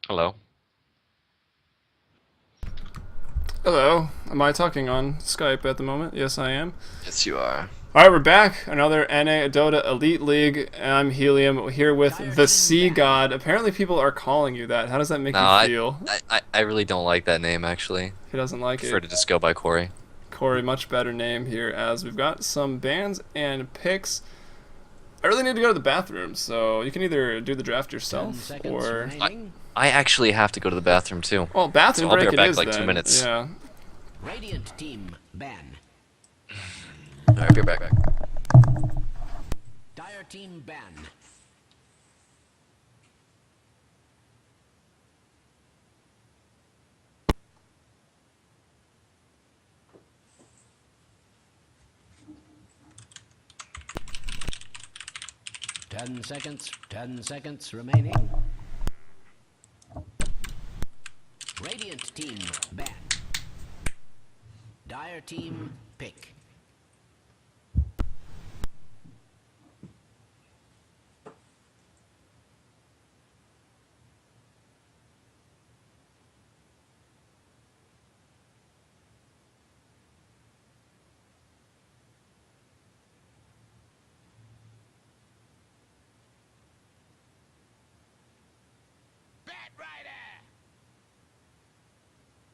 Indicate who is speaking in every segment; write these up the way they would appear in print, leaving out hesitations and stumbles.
Speaker 1: Hello.
Speaker 2: Hello. Am I talking on Skype at the moment? Yes, I am.
Speaker 1: Yes, you are.
Speaker 2: Alright, we're back. Another NADotA Elite League. I'm Helium here with the Sea God. Apparently people are calling you that. How does that make
Speaker 1: No,
Speaker 2: you feel?
Speaker 1: I really don't like that name, actually.
Speaker 2: He doesn't like
Speaker 1: Prefer
Speaker 2: it.
Speaker 1: to just go by Corey.
Speaker 2: Corey, much better name here, as we've got some bans and picks. I really need to go to the bathroom, so you can either do the draft yourself, or...
Speaker 1: I actually have to go to the bathroom, too.
Speaker 2: Well, bathroom
Speaker 1: So I'll be
Speaker 2: break
Speaker 1: right
Speaker 2: it
Speaker 1: back
Speaker 2: is
Speaker 1: like
Speaker 2: then.
Speaker 1: 2 minutes.
Speaker 2: Yeah.
Speaker 3: Radiant team ban.
Speaker 1: Alright, be right back.
Speaker 3: Dire team ban. Ten seconds remaining. Radiant team ban. Dire team pick.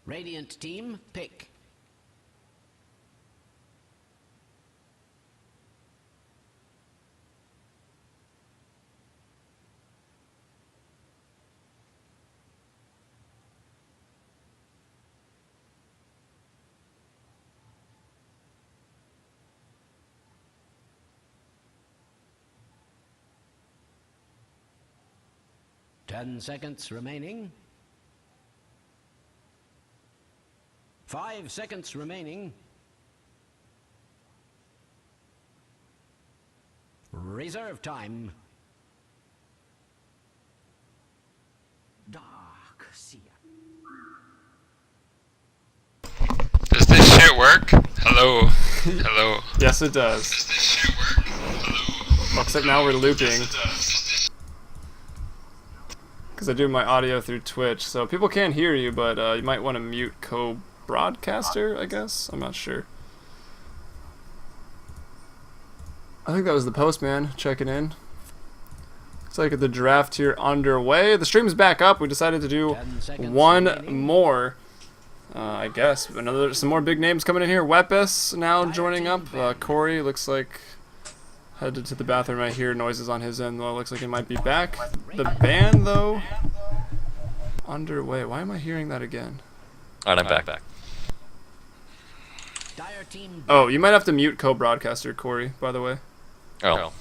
Speaker 3: Radiant team pick. 10 seconds remaining. 5 seconds remaining. Reserve time. Dark Sea.
Speaker 4: Does this shit work? Hello. Hello.
Speaker 2: Yes, it does.
Speaker 4: Does this shit work? Hello.
Speaker 2: Except now we're looping. Because I do my audio through Twitch, so people can't hear you, but you might want to mute co-broadcaster, I guess? I'm not sure. I think that was the postman checking in. Looks like the draft here underway. The stream's back up. We decided to do one more. I guess. Some more big names coming in here. Wepis now joining up. Corey looks like headed to the bathroom. I hear noises on his end, though. It looks like he might be back. The ban, though, underway. Why am I hehearing that again?
Speaker 1: Alright, I'm back.
Speaker 2: Oh, you might have to mute co-broadcaster, Corey, by the way.
Speaker 1: Oh.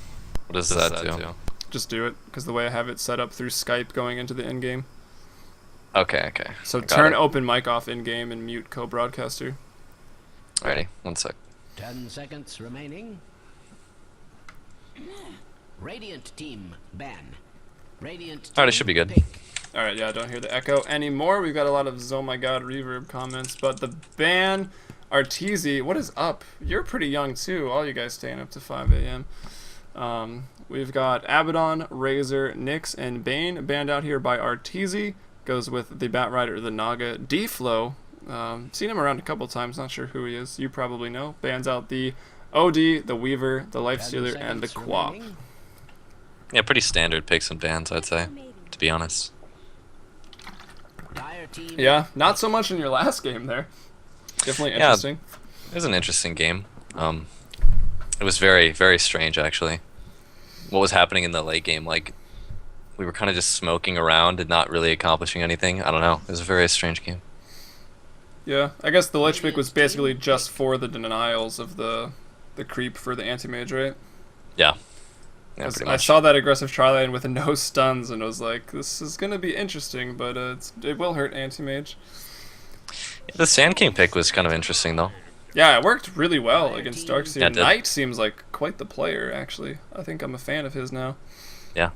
Speaker 1: What does that do?
Speaker 2: Just do it, because the way I have it set up through Skype going into the in-game.
Speaker 1: Okay.
Speaker 2: So turn open mic off in-game and mute co-broadcaster.
Speaker 1: Alrighty, 1 sec.
Speaker 3: 10 seconds remaining. Radiant team ban. Radiant team
Speaker 1: Alright, it should be good.
Speaker 3: pick.
Speaker 2: Alright, yeah, I don't hear the echo anymore. We've got a lot of oh my god reverb comments, but the ban, Arteezy, what is up? You're pretty young too, all you guys staying up to 5 a.m. We've got Abaddon, Razor, Nyx, and Bane banned out here by Arteezy. Goes with the Batrider, the Naga, D-Flow. Seen him around a couple times, not sure who he is. You probably know. Bans out the OD, the Weaver, the Lifestealer, and the Quap.
Speaker 1: Yeah, pretty standard picks and bans, I'd say, to be honest.
Speaker 3: Dire team
Speaker 2: Yeah, not so much in your last game there. Definitely interesting.
Speaker 1: It was an interesting game. It was very, very strange, actually. What was happening in the late game, like, we were kind of just smoking around and not really accomplishing anything. I don't know. It was a very strange game.
Speaker 2: Yeah, I guess the Lich pick was basically just for the denials of the creep for the anti-mage, right?
Speaker 1: Yeah. Yeah, pretty
Speaker 2: I
Speaker 1: much.
Speaker 2: saw that aggressive tri-lane with no stuns and was like, this is going to be interesting, but it will hurt anti-mage.
Speaker 1: Yeah, the Sand King pick was kind of interesting, though.
Speaker 2: Yeah, it worked really well against Darkseer.
Speaker 1: Yeah, it did.
Speaker 2: Knight seems like quite the player, actually. I think I'm a fan of his now.
Speaker 1: Yeah.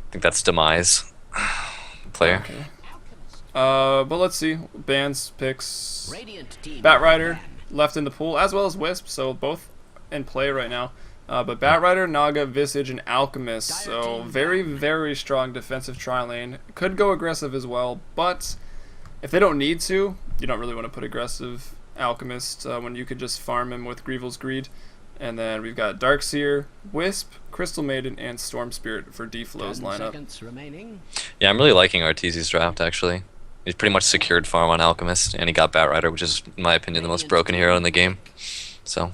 Speaker 1: I think that's Demise player.
Speaker 2: Okay. But let's see. Bans, picks.
Speaker 3: Radiant team
Speaker 2: Batrider
Speaker 3: ban.
Speaker 2: left in the pool, as well as Wisp, so both in play right now. But Batrider, Naga, Visage, and Alchemist. So very, very strong defensive tri-lane. Could go aggressive as well, but if they don't need to, you don't really want to put aggressive Alchemist when you could just farm him with Grievel's Greed. And then we've got Darkseer, Wisp, Crystal Maiden, and Storm Spirit for D-Flow's lineup.
Speaker 1: Yeah, I'm really liking Arteezy's draft, actually. He's pretty much secured farm on Alchemist, and he got Batrider, which is, in my opinion, the most broken hero in the game. So...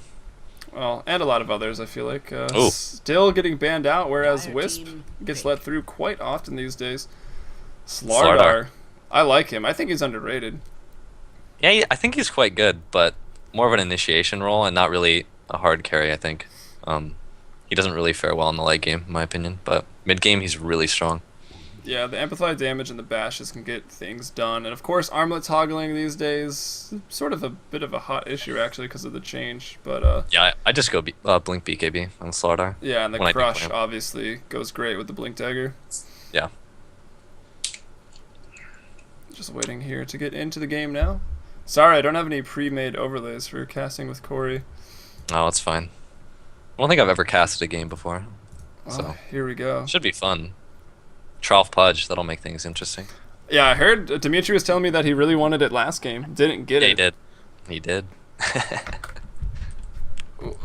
Speaker 2: Well, and a lot of others, I feel like, still getting banned out, whereas Wisp gets let through quite often these days. Slardar. I like him. I think he's underrated.
Speaker 1: Yeah, I think he's quite good, but more of an initiation role and not really a hard carry, I think. He doesn't really fare well in the late game, in my opinion, but mid-game he's really strong.
Speaker 2: Yeah, the amplified damage and the bashes can get things done. And of course, armlet toggling these days, sort of a bit of a hot issue actually because of the change. But
Speaker 1: yeah, I just go Blink BKB on Slardar.
Speaker 2: Yeah, and the Crush obviously goes great with the Blink Dagger.
Speaker 1: Yeah.
Speaker 2: Just waiting here to get into the game now. Sorry, I don't have any pre-made overlays for casting with Corey.
Speaker 1: Oh, it's fine. I don't think I've ever casted a game before. So
Speaker 2: here we go.
Speaker 1: Should be fun. Trolf Pudge, that'll make things interesting.
Speaker 2: Yeah, I heard Dimitri was telling me that he really wanted it last game. Didn't get it.
Speaker 1: He did.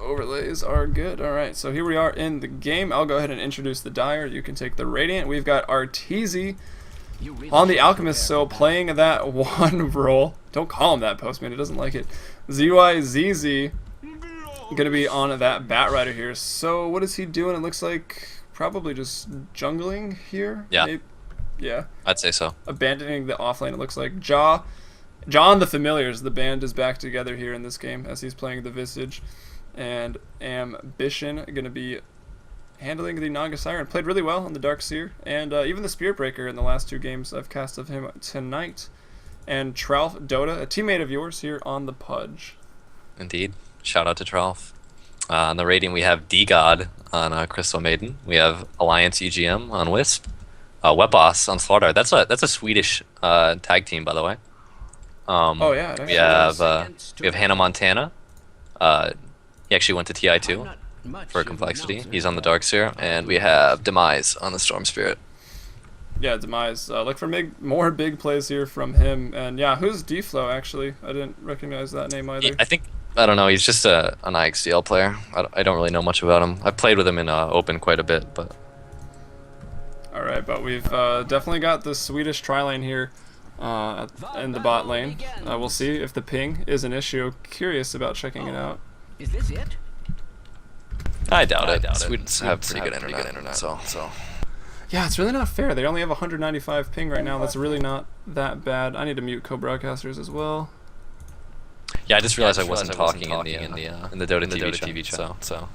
Speaker 2: Overlays are good. Alright, so here we are in the game. I'll go ahead and introduce the Dire. You can take the Radiant. We've got Arteezy on the Alchemist, so playing that one role. Don't call him that, Postman. He doesn't like it. ZYZZ going to be on that Batrider here. So what is he doing? It looks like probably just jungling here.
Speaker 1: Yeah.
Speaker 2: Maybe. Yeah.
Speaker 1: I'd say so.
Speaker 2: Abandoning the offlane, it looks like. John the Familiars, the band is back together here in this game as he's playing the Visage. And Ambition going to be handling the Naga Siren. Played really well on the Darkseer. And even the Spirit Breaker in the last 2 games I've cast of him tonight. And Fmbpdota, a teammate of yours here on the Pudge.
Speaker 1: Indeed. Shout out to Trolf. On the Radiant, we have D-God on Crystal Maiden. We have Alliance EGM on Wisp. Webboss on Slardar. That's a Swedish tag team, by the way.
Speaker 2: Oh yeah.
Speaker 1: We have Hannah Montana. He actually went to TI2 for Complexity. He's on the Darkseer, and we have Demise on the Storm Spirit.
Speaker 2: Yeah, Demise. Look for more big plays here from him. And yeah, who's D-Flow actually? I didn't recognize that name either.
Speaker 1: I don't know. He's just an IXDL player. I don't really know much about him. I played with him in Open quite a bit, but.
Speaker 2: All right, but we've definitely got the Swedish tri-lane here in the bot lane. We'll see if the ping is an issue. Curious about checking it out.
Speaker 3: Is this it?
Speaker 1: I doubt it. Swedes have pretty good internet. So.
Speaker 2: Yeah, it's really not fair. They only have 195 ping right now. That's really not that bad. I need to mute co-broadcasters as well.
Speaker 1: Yeah, I just realized I wasn't talking in the Dota TV chat. So.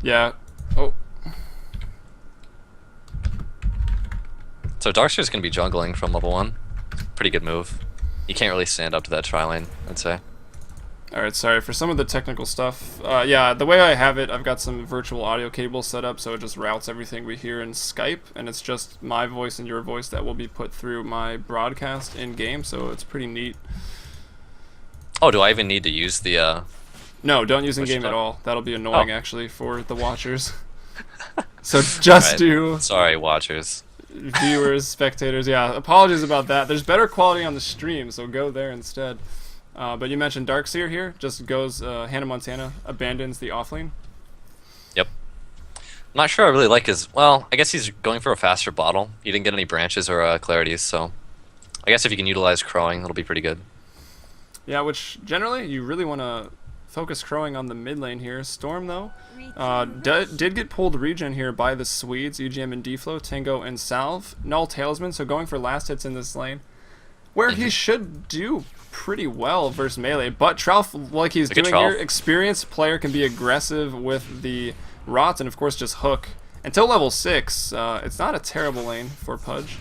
Speaker 2: Yeah. Oh.
Speaker 1: So Darkseer's gonna be jungling from level 1. Pretty good move. You can't really stand up to that tri-lane, I'd say.
Speaker 2: Alright, sorry for some of the technical stuff. Yeah, the way I have it, I've got some virtual audio cables set up, so it just routes everything we hear in Skype, and it's just my voice and your voice that will be put through my broadcast in-game, so it's pretty neat.
Speaker 1: Oh, do I even need to use the...
Speaker 2: No, don't use in-game at all. That'll be annoying, actually, for the watchers. So just do...
Speaker 1: Sorry, watchers.
Speaker 2: Viewers, spectators, yeah. Apologies about that. There's better quality on the stream, so go there instead. But you mentioned Darkseer here. Just goes Hannah Montana, abandons the offlane.
Speaker 1: Yep. I'm not sure I really like his... Well, I guess he's going for a faster bottle. He didn't get any branches or clarities, so... I guess if you can utilize crowing, that'll be pretty good.
Speaker 2: Yeah, which generally you really want to focus crowing on the mid lane here. Storm, though, did get pulled regen here by the Swedes, EGM and D-Flow, Tango and Salve. Null Talisman, so going for last hits in this lane. Where he should do pretty well versus melee, but Trolf, like he's doing here, experienced player can be aggressive with the rots and of course just hook. Until level 6, it's not a terrible lane for Pudge.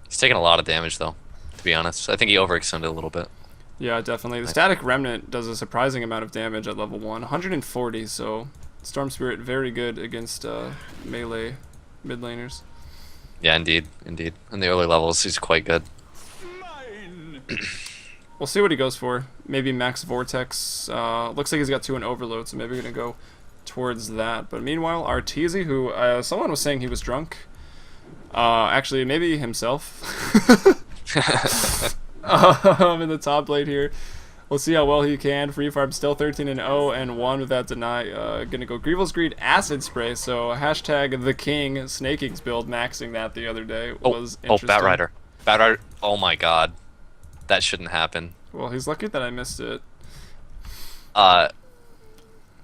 Speaker 1: He's taking a lot of damage though, to be honest. I think he overextended a little bit.
Speaker 2: Yeah, definitely. The Static Remnant does a surprising amount of damage at level 1, 140, so Storm Spirit very good against melee mid laners.
Speaker 1: Yeah, indeed. In the early levels, he's quite good.
Speaker 2: We'll see what he goes for. Maybe Max Vortex. Looks like he's got 2 in Overload, so maybe we're going to go towards that. But meanwhile, Arteezy, who someone was saying he was drunk. Actually, maybe himself. In the top lane here. We'll see how well he can. Free Farm still 13-0 and 1 with that deny. Gonna go Greevil's Greed Acid Spray. So hashtag the King Snakings build, maxing that the other day was interesting.
Speaker 1: Bat Rider. Bat Rider. Oh my god. That shouldn't happen.
Speaker 2: Well, he's lucky that I missed it.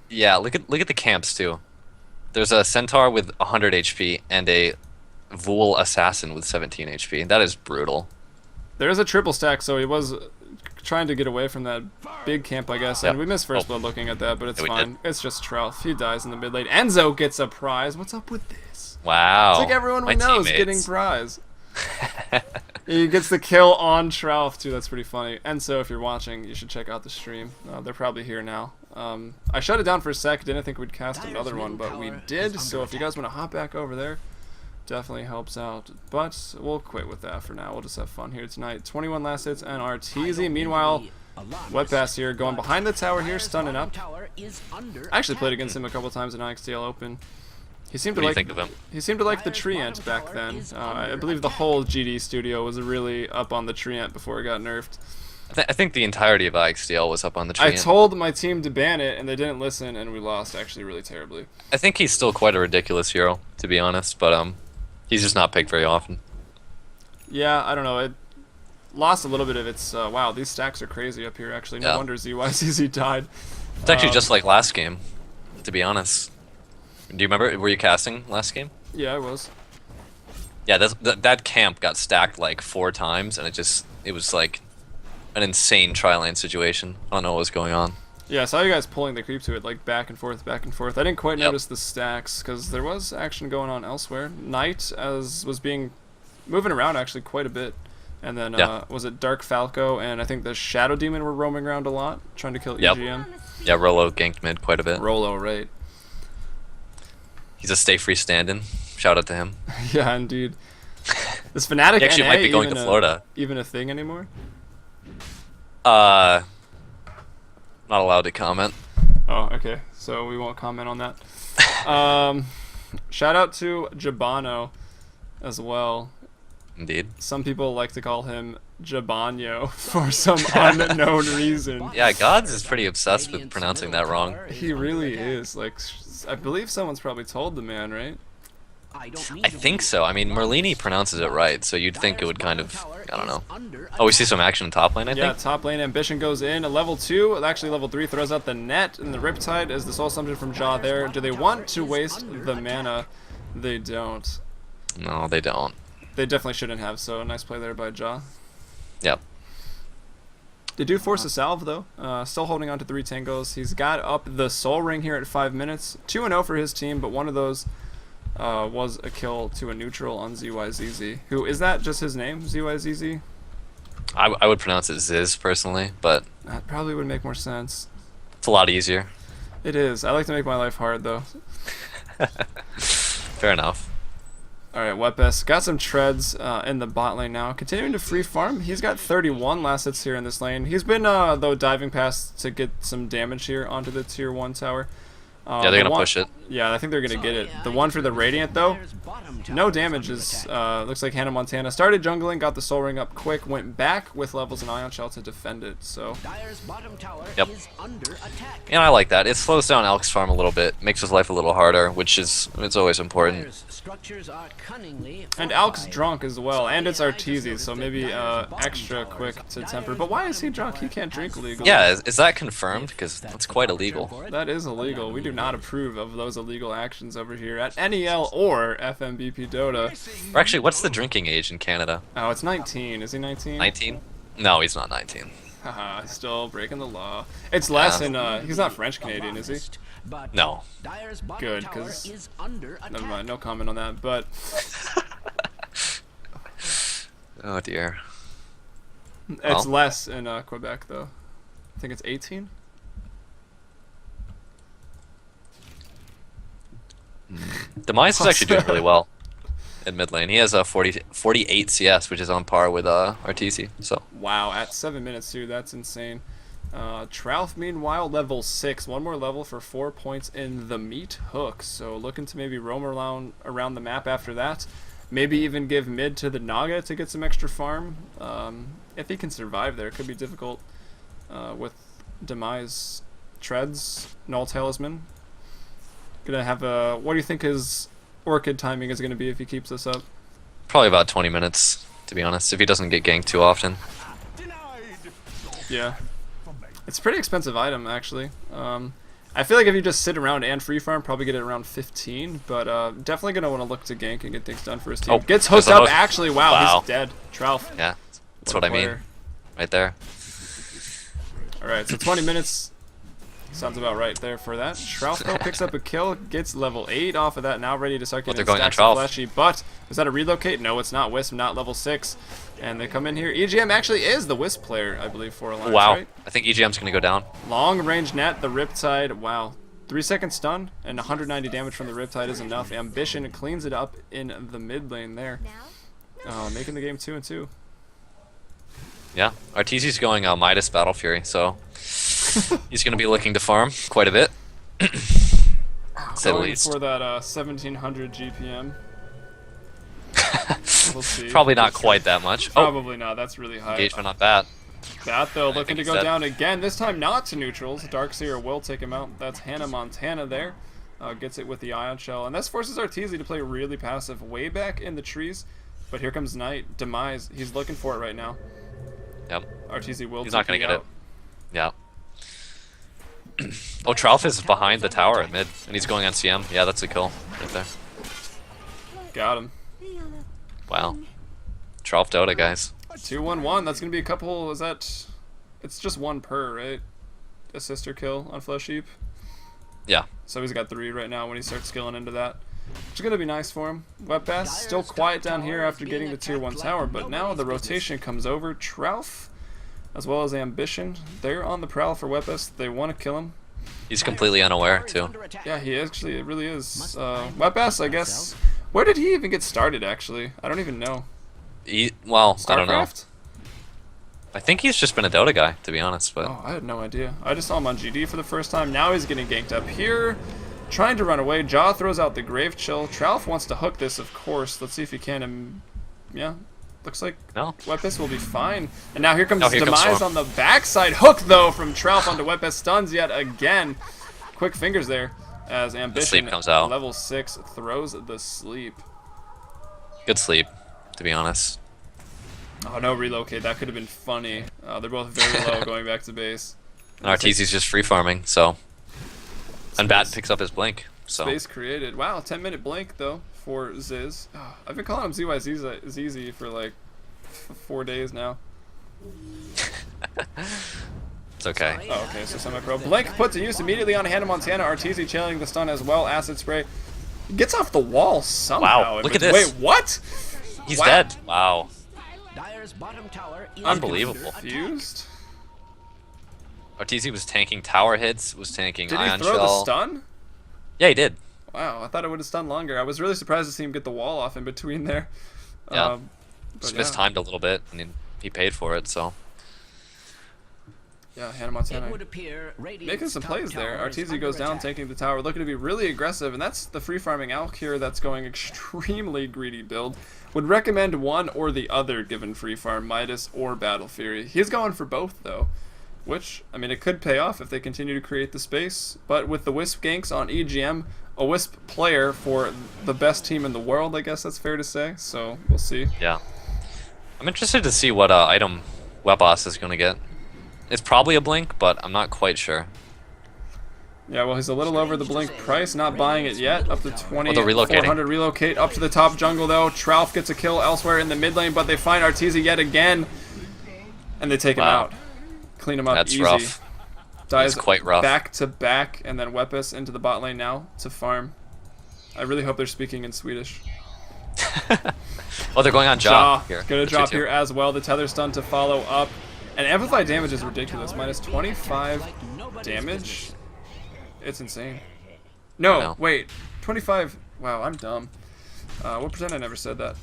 Speaker 1: Yeah, look at the camps too. There's a Centaur with 100 HP and a Vul Assassin with 17 HP. That is brutal.
Speaker 2: There is a triple stack, so he was trying to get away from that big camp, I guess. And we missed first blood looking at that, but it's fine. It's just Trout. He dies in the mid lane. Enzo gets a prize. What's up with this?
Speaker 1: Wow.
Speaker 2: It's like everyone we know is getting prize. He gets the kill on Trout too. That's pretty funny. And so if you're watching, you should check out the stream. They're probably here now. I shut it down for a sec. Didn't think we'd cast another one, but we did. So if you guys want to hop back over there, definitely helps out. But we'll quit with that for now. We'll just have fun here tonight. 21 last hits and Arteezy. Meanwhile, Wet Pass here going behind the tower here, stunning up. I actually played against him a couple times in IXDL Open. He seemed to
Speaker 1: What do
Speaker 2: like.
Speaker 1: you think of him?
Speaker 2: He seemed to like the Treant back then. I believe the whole GD studio was really up on the Treant before it got nerfed.
Speaker 1: I think the entirety of IXDL was up on the
Speaker 2: I
Speaker 1: tree.
Speaker 2: told my team to ban it, and they didn't listen, and we lost actually really terribly.
Speaker 1: I think he's still quite a ridiculous hero, to be honest, but he's just not picked very often.
Speaker 2: Yeah, I don't know. It lost a little bit of its. Wow, these stacks are crazy up here. Actually, no wonder ZYZZ died.
Speaker 1: It's actually just like last game, to be honest. Do you remember? Were you casting last game?
Speaker 2: Yeah, I was.
Speaker 1: Yeah, that camp got stacked like 4 times, and it was like an insane tri-lane situation. I don't know what was going on.
Speaker 2: Yeah, I saw you guys pulling the creep to it, like back and forth, back and forth. I didn't quite notice the stacks, because there was action going on elsewhere. Knight was moving around actually quite a bit. And then, was it Dark Falco, and I think the Shadow Demon were roaming around a lot, trying to kill EGM.
Speaker 1: Yeah, Rolo ganked mid quite a bit.
Speaker 2: Rolo, right.
Speaker 1: He's a stay free stand-in. Shout out to him.
Speaker 2: Yeah, indeed. This Fnatic
Speaker 1: he actually
Speaker 2: NA
Speaker 1: might be going to Florida.
Speaker 2: Even a thing anymore?
Speaker 1: Not allowed to comment.
Speaker 2: Oh, okay. So we won't comment on that. Shout out to Jabano as well.
Speaker 1: Indeed.
Speaker 2: Some people like to call him Jabano for some unknown reason.
Speaker 1: Yeah, Gods is pretty obsessed with pronouncing that wrong.
Speaker 2: He really is. Like, I believe someone's probably told the man, right?
Speaker 1: I think so. I mean, Merlini pronounces it right, so you'd think it would kind of, I don't know. Oh, we see some action in top lane, I think?
Speaker 2: Yeah, top lane Ambition goes in. A level 2, actually level 3, throws out the net, and the Riptide is the soul summon from Jaw there. Do they want to waste the mana? They don't.
Speaker 1: No, they don't.
Speaker 2: They definitely shouldn't have, so nice play there by Jaw.
Speaker 1: Yep.
Speaker 2: They do force a salve, though. Still holding on to 3 tangos. He's got up the Soul Ring here at 5 minutes. 2-0 for his team, but one of those was a kill to a neutral on ZYZZ. Who, is that just his name, ZYZZ?
Speaker 1: I would pronounce it Ziz, personally, but
Speaker 2: That probably would make more sense.
Speaker 1: it's a lot easier.
Speaker 2: It is. I like to make my life hard, though.
Speaker 1: Fair enough.
Speaker 2: Alright, Wepes got some treads in the bot lane now. Continuing to free farm. He's got 31 last hits here in this lane. He's been, though, diving past to get some damage here onto the tier 1 tower.
Speaker 1: Yeah, they're going to push it.
Speaker 2: Yeah, I think they're going to get it. The one for the Radiant, though, no damage. Looks like Hannah Montana started jungling, got the Soul Ring up quick, went back with levels and Ion Shell to defend it. So,
Speaker 1: Yep. And I like that. It slows down Elk's farm a little bit, makes his life a little harder, which is it's always important.
Speaker 2: and Alk's drunk as well, and it's Arteezy, so maybe extra quick to temper. But why is he drunk? He can't drink legally.
Speaker 1: Yeah, is that confirmed? Because that's quite illegal.
Speaker 2: That is illegal. We do not approve of those illegal actions over here at NEL or Fmbpdota.
Speaker 1: Or actually, what's the drinking age in Canada?
Speaker 2: Oh, it's 19. Is he 19?
Speaker 1: 19? No, he's not 19.
Speaker 2: Haha, still breaking the law. It's less in, he's not French Canadian, is he?
Speaker 1: No.
Speaker 2: Good, because, never mind, no comment on that, but,
Speaker 1: Oh dear.
Speaker 2: it's less in Quebec, though. I think it's 18?
Speaker 1: Demise is actually doing really well. in mid lane. He has a 48 CS, which is on par with Arteezy. So
Speaker 2: Wow, at 7 minutes too, that's insane. Trouf, meanwhile, level 6. One more level for 4 points in the meat hook. So looking to maybe roam around the map after that. Maybe even give mid to the Naga to get some extra farm. If he can survive there, it could be difficult with Demise Treads, Null Talisman. Gonna have a... What do you think his Orchid timing is going to be if he keeps this up?
Speaker 1: probably about 20 minutes, to be honest, if he doesn't get ganked too often.
Speaker 2: Yeah. It's a pretty expensive item, actually. I feel like if you just sit around and free farm, probably get it around 15, but definitely going to want to look to gank and get things done for his team.
Speaker 1: Oh,
Speaker 2: gets hooked
Speaker 1: there's a
Speaker 2: up,
Speaker 1: hook.
Speaker 2: actually. Wow,
Speaker 1: Wow.
Speaker 2: he's dead. Trouf.
Speaker 1: Yeah, that's what I mean. Right there.
Speaker 2: Alright, so 20 minutes. Sounds about right there for that. Trouf, though, picks up a kill, gets level 8 off of that, now ready to start
Speaker 1: But
Speaker 2: getting
Speaker 1: they're going on
Speaker 2: stacks of
Speaker 1: Trouf.
Speaker 2: fleshy. But, is that a relocate? No, it's not. Wisp, not level 6. And they come in here. EGM actually is the Wisp player, I believe, for Alliance,
Speaker 1: Wow.
Speaker 2: right?
Speaker 1: I think EGM's going to go down.
Speaker 2: Long range net, the Riptide. Wow. 3-second stun and 190 damage from the Riptide is enough. Ambition cleans it up in the mid lane there. Making the game 2-2.
Speaker 1: Yeah, Arteezy's going Midas Battle Fury, so he's going to be looking to farm quite a bit. Say the
Speaker 2: Going
Speaker 1: least.
Speaker 2: for that 1700 GPM. We'll see.
Speaker 1: Probably not quite that much. Oh,
Speaker 2: Probably not. That's really high.
Speaker 1: engagement not bad.
Speaker 2: That though, looking
Speaker 1: think
Speaker 2: to
Speaker 1: he's
Speaker 2: go
Speaker 1: dead.
Speaker 2: down again. This time not to neutrals. Darkseer will take him out. That's Hannah Montana there. Gets it with the Ion Shell. And this forces Arteezy to play really passive way back in the trees. But here comes Knight. Demise. He's looking for it right now.
Speaker 1: Yep,
Speaker 2: Arteezy will
Speaker 1: he's not
Speaker 2: take
Speaker 1: going to
Speaker 2: it
Speaker 1: get
Speaker 2: out.
Speaker 1: it. Yeah. Oh, Trouf is behind the tower at mid, and he's going on CM. Yeah, that's a kill right there.
Speaker 2: Got him.
Speaker 1: Wow. Trouf Dota, guys.
Speaker 2: 2-1-1. That's going to be a couple. Is that... It's just one per, right? A sister kill on Flesh Heap.
Speaker 1: Yeah.
Speaker 2: So he's got 3 right now when he starts skilling into that. Which is going to be nice for him. Wet Bass still quiet down here after getting the tier 1 tower, but now the rotation comes over. Trouf, as well as Ambition, they're on the prowl for Wet Bass. They want to kill him.
Speaker 1: He's completely unaware, too.
Speaker 2: Yeah, he actually, it really is. Wet Bass, I guess. Where did he even get started, actually? I don't even know.
Speaker 1: Well, I don't know.
Speaker 2: StarCraft?
Speaker 1: I think he's just been a Dota guy, to be honest, but
Speaker 2: Oh, I had no idea. I just saw him on GD for the first time. Now he's getting ganked up here. Trying to run away. Jaw throws out the Grave Chill. Trouf wants to hook this, of course. Let's see if he can. Yeah, looks like
Speaker 1: no.
Speaker 2: Wetbis will be fine. And now here comes
Speaker 1: Oh, here comes
Speaker 2: Demise
Speaker 1: Storm.
Speaker 2: on the backside. Hook, though, from Trouf onto Wetbis. Stuns yet again. Quick fingers there as Ambition,
Speaker 1: sleep comes out.
Speaker 2: level 6, throws the sleep.
Speaker 1: Good sleep, to be honest.
Speaker 2: Oh, no relocate. That could have been funny. They're both very low going back to base.
Speaker 1: And Arteezy's just free farming, so. And Bat picks up his blink, so.
Speaker 2: Space created. Wow, 10-minute blink, though, for Ziz. Oh, I've been calling him ZYZZ for like 4 days now.
Speaker 1: It's okay.
Speaker 2: Oh, okay, so semi-pro. Blink put to use immediately on Hannah Montana. Arteezy chailing the stun as well. Acid spray. Gets off the wall somehow.
Speaker 1: Wow, look at this.
Speaker 2: Wait, what?
Speaker 1: He's
Speaker 2: Wow.
Speaker 1: dead. Wow.
Speaker 3: Dyer's bottom tower is
Speaker 1: Unbelievable.
Speaker 2: Confused.
Speaker 1: Arteezy was tanking tower hits, was tanking
Speaker 2: Did he
Speaker 1: ion
Speaker 2: throw
Speaker 1: shell.
Speaker 2: the stun?
Speaker 1: Yeah, he did.
Speaker 2: Wow, I thought it would have stunned longer. I was really surprised to see him get the wall off in between there.
Speaker 1: Yeah.
Speaker 2: But
Speaker 1: Just
Speaker 2: yeah.
Speaker 1: mistimed a little bit, and he paid for it, so.
Speaker 2: Yeah, Hannah
Speaker 3: It
Speaker 2: Montana.
Speaker 3: would appear Radiant's
Speaker 2: Making some
Speaker 3: top
Speaker 2: plays there.
Speaker 3: tower is
Speaker 2: Arteezy
Speaker 3: under
Speaker 2: goes down,
Speaker 3: attack.
Speaker 2: taking the tower, looking to be really aggressive, and that's the free farming out here that's going extremely greedy build. Would recommend one or the other given free farm, Midas or Battle Fury. He's going for both though, which, I mean, it could pay off if they continue to create the space, but with the Wisp ganks on EGM, a Wisp player for the best team in the world, I guess that's fair to say, so we'll see.
Speaker 1: Yeah. I'm interested to see what item Webos is going to get. It's probably a blink, but I'm not quite sure.
Speaker 2: Yeah, well, he's a little over the blink price, not buying it yet. Up to 20,
Speaker 1: Oh, they're relocating.
Speaker 2: 400 relocate. Up to the top jungle, though. Trouf gets a kill elsewhere in the mid lane, but they find Arteezy yet again. And they take him
Speaker 1: Wow.
Speaker 2: out. Clean him up
Speaker 1: That's
Speaker 2: easy.
Speaker 1: rough.
Speaker 2: Dies
Speaker 1: That's quite rough.
Speaker 2: back to back, and then Wepis into the bot lane now to farm. I really hope they're speaking in Swedish.
Speaker 1: Oh, they're going on
Speaker 2: Jaw,
Speaker 1: Jaw here.
Speaker 2: gonna
Speaker 1: The
Speaker 2: drop
Speaker 1: 2-2.
Speaker 2: here as well. The tether stun to follow up. And amplified damage is ridiculous. Minus 25 damage. It's insane. No,
Speaker 1: No.
Speaker 2: wait. 25. Wow, I'm dumb. We'll pretend I never said that.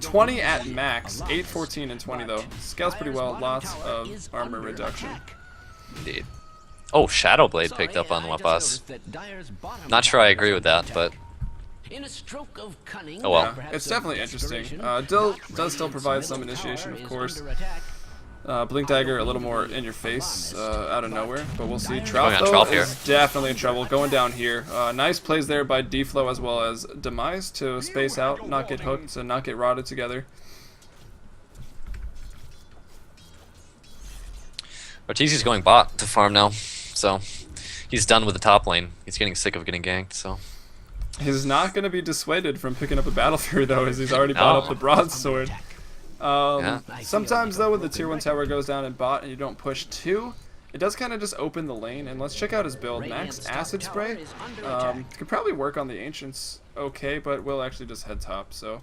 Speaker 2: 20 at max. 8, 14, and 20 though. Scales pretty well. Lots of armor reduction.
Speaker 1: Indeed. Oh, Shadowblade picked up on Wepas. Not sure I agree with that, but oh well.
Speaker 2: Yeah, it's definitely interesting. Does still provide some initiation, of course. Blink Dagger a little more in your face, out of nowhere, but we'll see. Trout though is definitely in trouble, going down here. Nice plays there by D-Flow as well as Demise to space out, not get hooked, and not get rotted together.
Speaker 1: Arteezy's going bot to farm now, so he's done with the top lane. He's getting sick of getting ganked, so.
Speaker 2: He's not going to be dissuaded from picking up a Battle Fury though, as he's already bought up the Broadsword. Sometimes though, when the tier 1 tower goes down in bot and you don't push 2, it does kind of just open the lane. And let's check out his build. Max Acid Spray could probably work on the Ancients okay, but will actually just head top, so.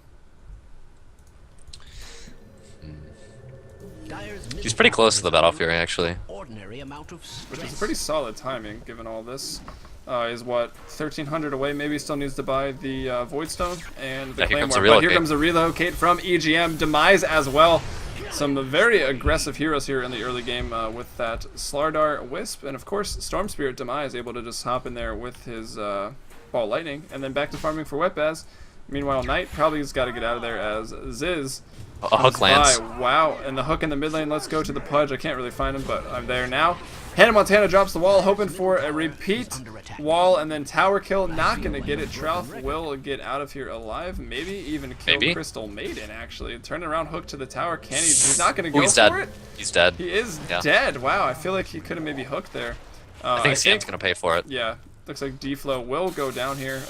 Speaker 1: He's pretty close to the Battle Fury, actually.
Speaker 2: Which is pretty solid timing, given all this. Is what, 1,300 away. Maybe still needs to buy the Void Stone and the Claymore. But here comes a relocate from EGM. Demise as well. Some very aggressive heroes here in the early game with that Slardar Wisp. And of course, Storm Spirit Demise able to just hop in there with his Ball Lightning. And then back to farming for Wetbaz. Meanwhile, Knight probably has got to get out of there as Ziz.
Speaker 1: A hook lands.
Speaker 2: Wow, and the hook in the mid lane. Let's go to the Pudge. I can't really find him, but I'm there now. Hannah Montana drops the wall, hoping for a repeat wall and then tower kill. Not going to get it. Trout will get out of here alive. Maybe even kill Crystal Maiden, actually. Turn around, hook to the tower. Can he? He's not going to go for it.
Speaker 1: He's dead.
Speaker 2: He is dead. Wow, I feel like he could have maybe hooked there.
Speaker 1: I think Sam's going to pay for it.
Speaker 2: Yeah. Looks like D-Flow will go down here.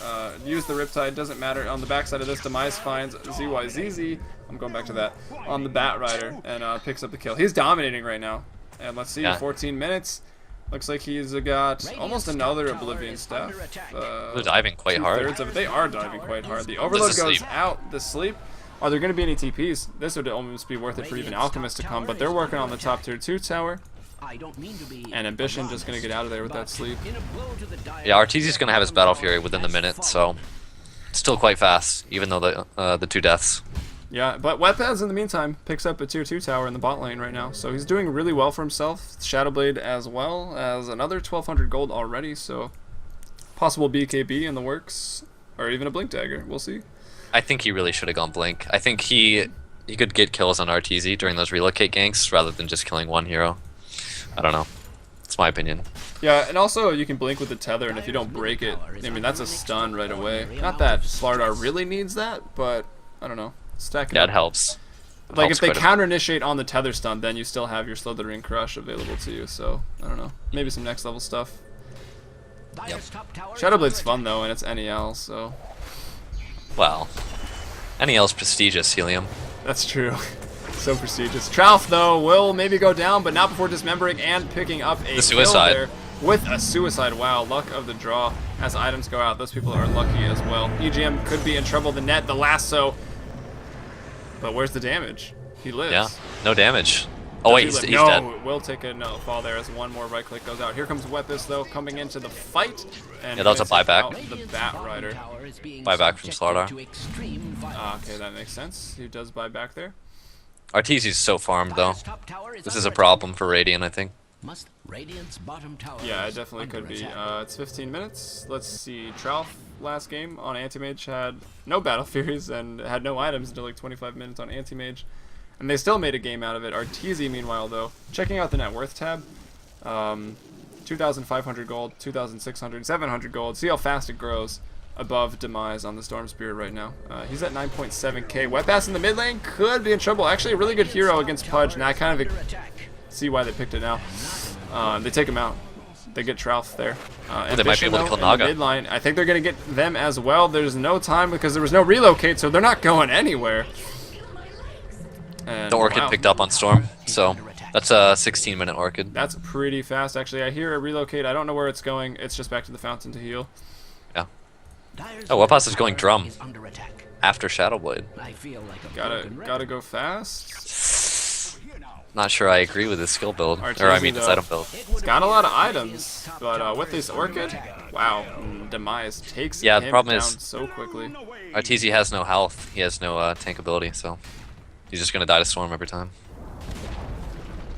Speaker 2: Use the Riptide, doesn't matter. On the backside of this, Demise finds ZYZZ. I'm going back to that. On the Bat Rider and picks up the kill. He's dominating right now. And let's see, 14 minutes. Looks like he's got almost another Oblivion Staff.
Speaker 1: They're diving quite hard.
Speaker 2: They are diving quite hard. The Overload goes out. The Sleep. Are there going to be any TPs? This would almost be worth it for even Alchemist to come, but they're working on the top tier 2 tower. And Ambition just going to get out of there with that Sleep.
Speaker 1: Yeah, Arteezy's going to have his Battle Fury within the minute, so still quite fast, even though the 2 deaths.
Speaker 2: Yeah, but Wetbaz in the meantime picks up a tier 2 tower in the bot lane right now, so he's doing really well for himself. Shadowblade as well as another 1,200 gold already, so possible BKB in the works, or even a Blink Dagger. We'll see.
Speaker 1: I think he really should have gone Blink. I think he could get kills on Arteezy during those relocate ganks rather than just killing one hero. I don't know. It's my opinion.
Speaker 2: Yeah, and also you can blink with the tether, and if you don't break it, I mean, that's a stun right away. Not that Slardar really needs that, but I don't know. Stacking
Speaker 1: it helps.
Speaker 2: Like, if they counter-initiate on the tether stun, then you still have your Slithering Crush available to you, so I don't know. Maybe some next level stuff.
Speaker 1: Yep.
Speaker 2: Shadowblade's fun, though, and it's NEL, so...
Speaker 1: Well, NEL's prestigious, Helium.
Speaker 2: That's true. So prestigious. Trout, though, will maybe go down, but not before dismembering and picking up a
Speaker 1: suicide
Speaker 2: kill there with a suicide. Wow, luck of the draw as items go out. Those people are lucky as well. EGM could be in trouble. The net, the lasso. But where's the damage? He lives.
Speaker 1: Yeah, no damage. Oh wait, he's dead.
Speaker 2: No, will take a fall there as one more right click goes out. Here comes Wepis, though, coming into the fight. And
Speaker 1: yeah, that's a buyback.
Speaker 2: The Bat Rider.
Speaker 1: Buyback from Slardar.
Speaker 2: Okay, that makes sense. He does buy back there.
Speaker 1: Arteezy's so farmed, though. This is a problem for Radiant, I think.
Speaker 2: Yeah, it definitely could be. It's 15 minutes. Let's see. Trout last game on Anti-Mage had no Battle Furies and had no items until like 25 minutes on Anti-Mage. And they still made a game out of it. Arteezy, meanwhile, though, checking out the net worth tab. 2,500 gold, 2,600, 700 gold. See how fast it grows above Demise on the Storm Spirit right now. He's at 9.7k. Wetbass in the mid lane could be in trouble. Actually, a really good hero against Pudge, and I kind of see why they picked it now. They take him out. They get Trouth there.
Speaker 1: They might be able to kill Naga.
Speaker 2: Mid line. I think they're going to get them as well. There's no time because there was no relocate, so they're not going anywhere. And,
Speaker 1: the Orchid picked up on Storm, so that's a 16-minute Orchid.
Speaker 2: That's pretty fast, actually. I hear a relocate. I don't know where it's going. It's just back to the fountain to heal.
Speaker 1: Yeah. Oh, Wepas is going Drum after Shadowblade.
Speaker 2: Gotta go fast.
Speaker 1: Not sure I agree with his skill build,
Speaker 2: Arteezy,
Speaker 1: or I mean his item build.
Speaker 2: It's got a lot of items, but with this Orchid, Wow, Demise takes
Speaker 1: Yeah, the
Speaker 2: him
Speaker 1: problem
Speaker 2: down
Speaker 1: is-
Speaker 2: so quickly.
Speaker 1: Arteezy has no health. He has no tank ability, so he's just gonna die to Storm every time.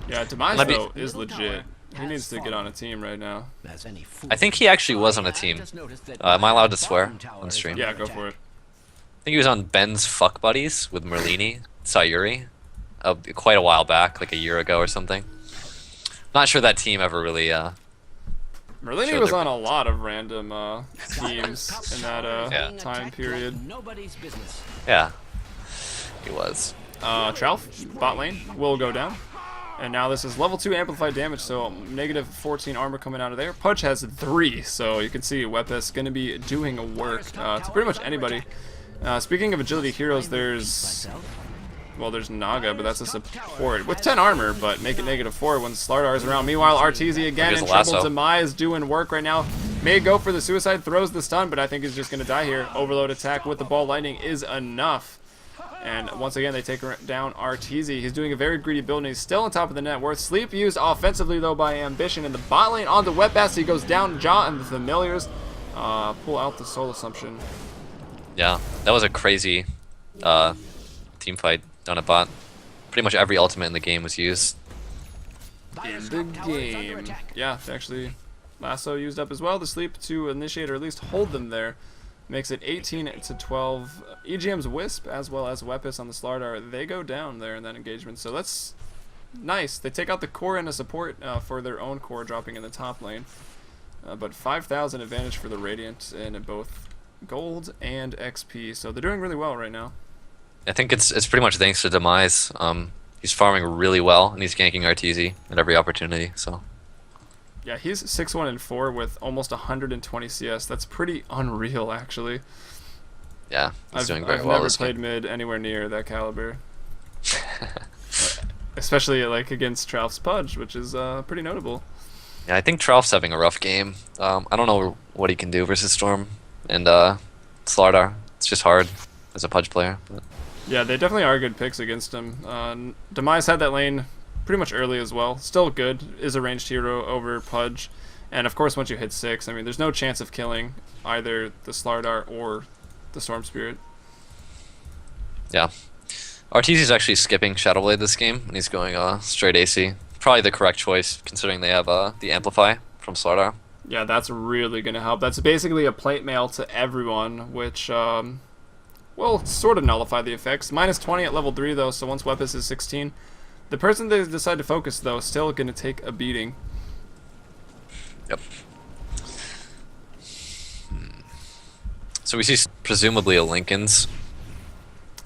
Speaker 2: Yeah, Demise
Speaker 1: Let me-
Speaker 2: though is legit. He needs to get on a team right now.
Speaker 1: I think he actually was on a team. Am I allowed to swear on stream?
Speaker 2: Yeah, go for it.
Speaker 1: I think he was on Ben's Fuck Buddies with Merlini, Sayuri, quite a while back, like a year ago or something. Not sure that team ever really.
Speaker 2: Merlini
Speaker 1: Sure,
Speaker 2: was
Speaker 1: they're-
Speaker 2: on a lot of random teams in that
Speaker 1: Yeah.
Speaker 2: time period.
Speaker 3: Nobody's business.
Speaker 1: Yeah, he was.
Speaker 2: Tralf, bot lane, will go down. And now this is level 2 amplified damage, so negative 14 armor coming out of there. Pudge has 3, so you can see Wepes going to be doing work to pretty much anybody. Speaking of agility heroes, there's Naga, but that's a support with 10 armor, but make it negative 4 when Slardar is around. Meanwhile, Arteezy again
Speaker 1: Here's
Speaker 2: in
Speaker 1: the
Speaker 2: trouble.
Speaker 1: lasso.
Speaker 2: Demise doing work right now. May go for the suicide, throws the stun, but I think he's just going to die here. Overload attack with the ball lightning is enough. And once again, they take down Arteezy. He's doing a very greedy build, and he's still on top of the net worth. Sleep used offensively, though, by Ambition. In the bot lane onto Wetbass, he goes down. Jaw and the Familiars pull out the Soul Assumption.
Speaker 1: Yeah, that was a crazy team fight down at bot. Pretty much every ultimate in the game was used.
Speaker 2: In the game. Yeah, actually, Lasso used up as well. The Sleep to initiate or at least hold them there. Makes it 18 to 12. EGM's Wisp as well as Wepis on the Slardar, they go down there in that engagement. So that's nice. They take out the core and a support for their own core, dropping in the top lane. But 5,000 advantage for the Radiant in both gold and XP. So they're doing really well right now.
Speaker 1: I think it's pretty much thanks to Demise. He's farming really well, and he's ganking Arteezy at every opportunity. So
Speaker 2: Yeah, he's 6-1 and 4 with almost 120 CS. That's pretty unreal, actually.
Speaker 1: yeah, he's doing very
Speaker 2: I've
Speaker 1: well
Speaker 2: never
Speaker 1: this
Speaker 2: played
Speaker 1: game.
Speaker 2: mid anywhere near that caliber. Especially like against Tralf's Pudge, which is pretty notable.
Speaker 1: Yeah, I think Tralf's having a rough game. I don't know what he can do versus Storm and Slardar. It's just hard as a Pudge player. But
Speaker 2: Yeah, they definitely are good picks against him. Demise had that lane pretty much early as well. Still good, is a ranged hero over Pudge. And of course, once you hit 6, I mean, there's no chance of killing either the Slardar or the Storm Spirit.
Speaker 1: yeah, Arteezy's actually skipping Shadowblade this game, and he's going straight AC. Probably the correct choice, considering they have the Amplify from Slardar.
Speaker 2: Yeah, that's really going to help. That's basically a plate mail to everyone, which will sort of nullify the effects. Minus 20 at level 3, though, so once Wepis is 16. The person they decide to focus, though, is still going to take a beating.
Speaker 1: Yep. So we see presumably a Lincoln's.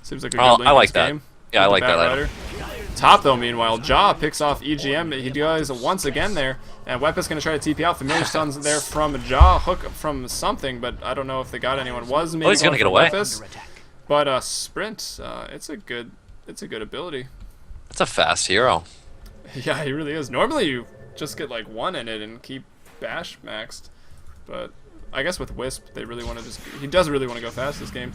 Speaker 2: Seems like a good
Speaker 1: Oh, I
Speaker 2: Lincoln's
Speaker 1: like that.
Speaker 2: game.
Speaker 1: Yeah, I
Speaker 2: With
Speaker 1: like
Speaker 2: the
Speaker 1: that
Speaker 2: Bat
Speaker 1: item.
Speaker 2: Rider. Top, though, meanwhile. Jaw picks off EGM. He does once again there. And Wepis going to try to TP out. Familiar Stuns there from Jaw. Hook from something, but I don't know if they got anyone. Was maybe
Speaker 1: he's gonna
Speaker 2: going
Speaker 1: get
Speaker 2: for
Speaker 1: away.
Speaker 2: Wepis. But Sprint, it's a good ability.
Speaker 1: That's a fast hero.
Speaker 2: Yeah, he really is. Normally you just get like 1 in it and keep Bash maxed. But I guess with Wisp, they really want to just... He does really want to go fast this game.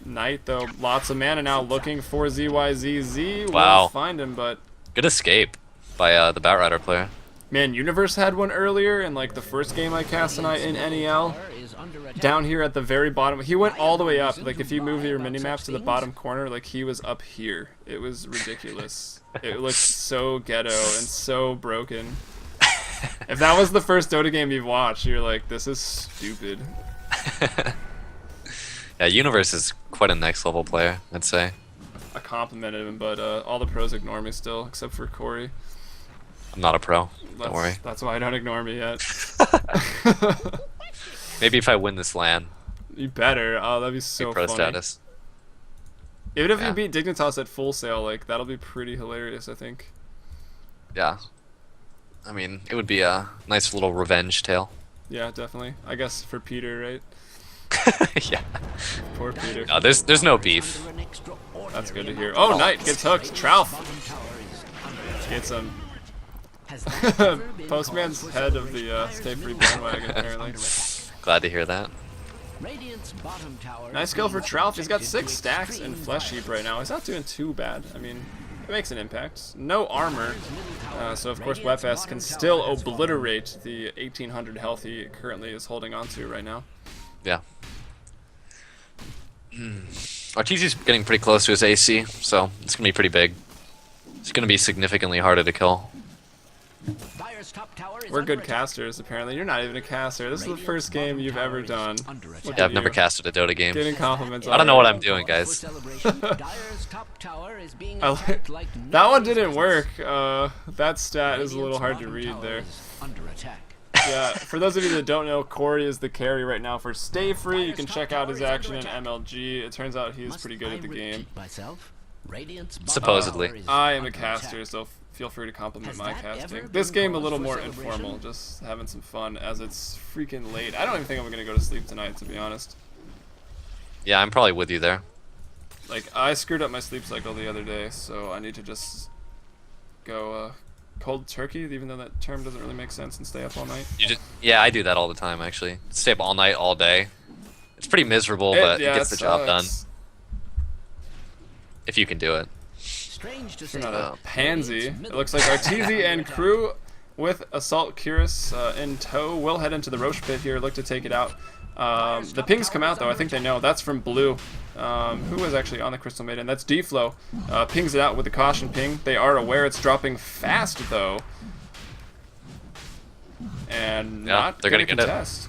Speaker 2: Knight, though, lots of mana now looking for ZYZZ.
Speaker 1: Wow.
Speaker 2: We'll find him, but...
Speaker 1: Good escape by the Batrider player.
Speaker 2: Man, Universe had one earlier in like the first game I cast tonight in NEL. Down here at the very bottom. He went all the way up. Like if you move your minimaps to the bottom corner, like he was up here. It was ridiculous. It looked so ghetto and so broken. If that was the first Dota game you've watched, you're like, this is stupid.
Speaker 1: Yeah, Universe is quite a next level player, I'd say.
Speaker 2: I complimented him, but all the pros ignore me still, except for Corey.
Speaker 1: I'm not a pro. Don't worry.
Speaker 2: That's why I don't ignore me yet.
Speaker 1: Maybe if I win this LAN,
Speaker 2: You better. Oh, that'd be
Speaker 1: be
Speaker 2: so
Speaker 1: pro
Speaker 2: funny.
Speaker 1: status.
Speaker 2: Even if
Speaker 1: Yeah.
Speaker 2: you beat Dignitas at full sale, like that'll be pretty hilarious, I think.
Speaker 1: Yeah. I mean, it would be a nice little revenge tale.
Speaker 2: Yeah, definitely. I guess for Peter, right?
Speaker 1: Yeah.
Speaker 2: Poor Peter.
Speaker 1: No, there's no beef.
Speaker 2: That's good to hear. Oh, Knight gets hooked. Tralf gets him. Postman's head of the Stay Free bandwagon, apparently.
Speaker 1: Glad to hear that.
Speaker 2: Nice kill for Tralf. He's got 6 stacks in Flesh Heap right now. He's not doing too bad. I mean, It makes an impact. No armor, so of course WebS can still obliterate the 1800 health he currently is holding on to right now.
Speaker 1: Yeah. Arteezy's getting pretty close to his AC, so it's gonna be pretty big. It's gonna be significantly harder to kill.
Speaker 3: Dire's top tower is
Speaker 2: We're
Speaker 3: under
Speaker 2: good
Speaker 3: attack.
Speaker 2: casters, apparently. You're not even a caster. This is the first game you've ever done. Look
Speaker 1: Yeah,
Speaker 2: at
Speaker 1: I've never
Speaker 2: you.
Speaker 1: casted a Dota game.
Speaker 2: Getting compliments on
Speaker 1: I don't know
Speaker 2: it.
Speaker 1: what I'm doing,
Speaker 3: For
Speaker 1: guys.
Speaker 3: celebration, Dire's top tower is being
Speaker 2: I like-
Speaker 3: attacked like
Speaker 2: That one
Speaker 3: nobody's
Speaker 2: didn't
Speaker 3: business.
Speaker 2: work. That stat is a little
Speaker 3: Radiant's
Speaker 2: hard to
Speaker 3: bottom
Speaker 2: read
Speaker 3: tower
Speaker 2: there.
Speaker 3: is under attack.
Speaker 2: Yeah, for those of you that don't know, Corey is the carry right now for Stay Free. You can check out his action in MLG. It turns out he's
Speaker 3: Must
Speaker 2: pretty good
Speaker 3: I
Speaker 2: at the game.
Speaker 3: repeat myself? Radiant's bottom
Speaker 1: Supposedly.
Speaker 3: tower is
Speaker 2: I am a
Speaker 3: under
Speaker 2: caster,
Speaker 3: attack.
Speaker 2: so feel free to compliment
Speaker 3: Has
Speaker 2: my
Speaker 3: that ever
Speaker 2: casting.
Speaker 3: been
Speaker 2: This game a
Speaker 3: cause
Speaker 2: little
Speaker 3: for
Speaker 2: more
Speaker 3: celebration?
Speaker 2: informal, just having some fun as it's freaking late. I don't even think I'm gonna go to sleep tonight, to be honest.
Speaker 1: Yeah, I'm probably with you there.
Speaker 2: Like, I screwed up my sleep cycle the other day, so I need to just go cold turkey, even though that term doesn't really make sense, and stay up all night.
Speaker 1: Yeah, I do that all the time actually. Stay up all night, all day. It's pretty miserable, but it gets the job done
Speaker 2: sucks.
Speaker 1: if you can do it.
Speaker 3: Strange to
Speaker 2: You're
Speaker 3: say,
Speaker 2: not
Speaker 1: Oh.
Speaker 2: a pansy.
Speaker 3: Radiant's
Speaker 2: It
Speaker 3: middle
Speaker 2: looks like
Speaker 3: tower
Speaker 2: Arteezy
Speaker 3: is
Speaker 2: and
Speaker 3: under
Speaker 2: crew with Assault Curious in tow will head into the Roche pit here, look to take it out. The pings come out though, I think they know. That's from Blue, who was actually on the Crystal Maiden. That's D-Flow. Pings it out with the caution ping. They are aware it's dropping fast though. And
Speaker 1: Yeah,
Speaker 2: not
Speaker 1: they're
Speaker 2: gonna
Speaker 1: gonna get it.
Speaker 2: contest.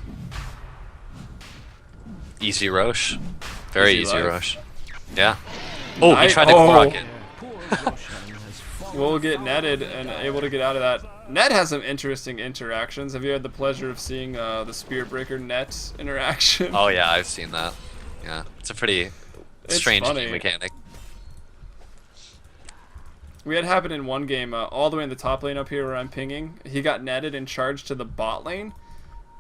Speaker 1: Easy Roche. Very
Speaker 2: Easy
Speaker 1: easy
Speaker 2: life.
Speaker 1: Roche. Yeah. Oh, he tried to
Speaker 2: Oh.
Speaker 1: block it.
Speaker 3: Poor Roshan has fallen
Speaker 2: We'll get
Speaker 3: far
Speaker 2: netted and
Speaker 3: behind.
Speaker 2: able to get out of that. Net has some interesting interactions. Have you had the pleasure of seeing the Spirit Breaker net interaction?
Speaker 1: Oh yeah, I've seen that. Yeah, it's a pretty
Speaker 2: It's
Speaker 1: strange
Speaker 2: funny.
Speaker 1: game mechanic.
Speaker 2: We had happen in one game, all the way in the top lane up here where I'm pinging. He got netted and charged to the bot lane,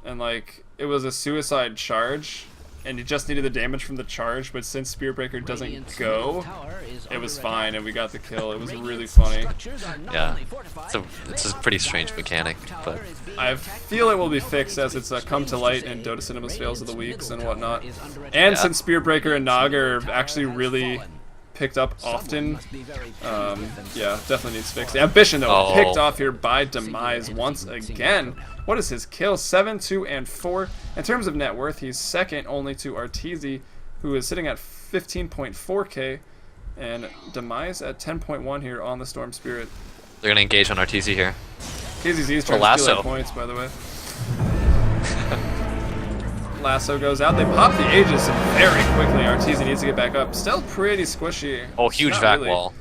Speaker 2: and like it was a suicide charge, and he just needed the damage from the charge. But since Spirit Breaker doesn't
Speaker 3: Radiant's
Speaker 2: go,
Speaker 3: middle tower is
Speaker 2: it was
Speaker 3: under
Speaker 2: fine,
Speaker 3: attack.
Speaker 2: and we got the kill. It was really
Speaker 3: Radiant's
Speaker 2: funny.
Speaker 3: structures are not
Speaker 1: Yeah.
Speaker 3: only fortified,
Speaker 1: It's a pretty strange mechanic, but
Speaker 2: I feel it will be fixed as it's come to light in Dota Cinema's fails of the weeks and whatnot. And since Spirit Breaker and Nog are actually really picked up often, yeah, definitely needs fixed. The Ambition, though,
Speaker 1: Oh.
Speaker 2: picked off here by Demise once again. What is his kill? 7, 2, and 4. In terms of net worth, he's second only to Arteezy, who is sitting at 15.4k, and Demise at 10.1 here on the Storm Spirit.
Speaker 1: they're gonna engage on Arteezy here.
Speaker 2: KZZ's trying to steal
Speaker 1: lasso.
Speaker 2: our points, by the way. Lasso goes out. They pop the Aegis very quickly. Arteezy needs to get back up. Still pretty squishy.
Speaker 1: Oh,
Speaker 2: It's
Speaker 1: huge
Speaker 2: not
Speaker 1: vac
Speaker 2: really
Speaker 1: wall.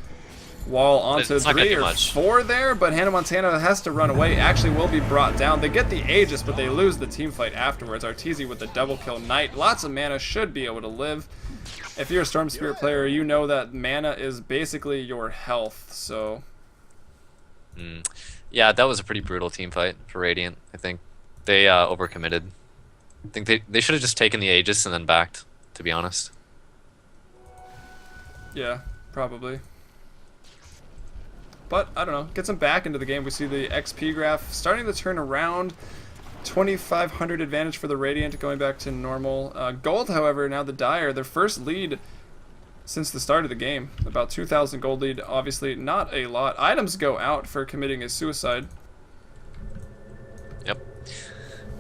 Speaker 2: Wall onto
Speaker 1: It's not gonna
Speaker 2: 3
Speaker 1: do
Speaker 2: or
Speaker 1: much.
Speaker 2: 4 there, but Hannah Montana has to run away. Actually will be brought down. They get the Aegis, but they lose the team fight afterwards. Arteezy with the double kill Knight. Lots of mana, should be able to live. If you're a Storm Spirit player, you know that mana is basically your health, so...
Speaker 1: Yeah, that was a pretty brutal team fight for Radiant. I think they overcommitted. I think they should have just taken the Aegis and then backed. To be honest.
Speaker 2: Yeah, probably. But, I don't know, gets him back into the game. We see the XP graph starting to turn around. 2,500 advantage for the Radiant, going back to normal. Gold, however, now the Dire, their first lead since the start of the game. About 2,000 gold lead, obviously not a lot. Items go out for committing a suicide.
Speaker 1: Yep.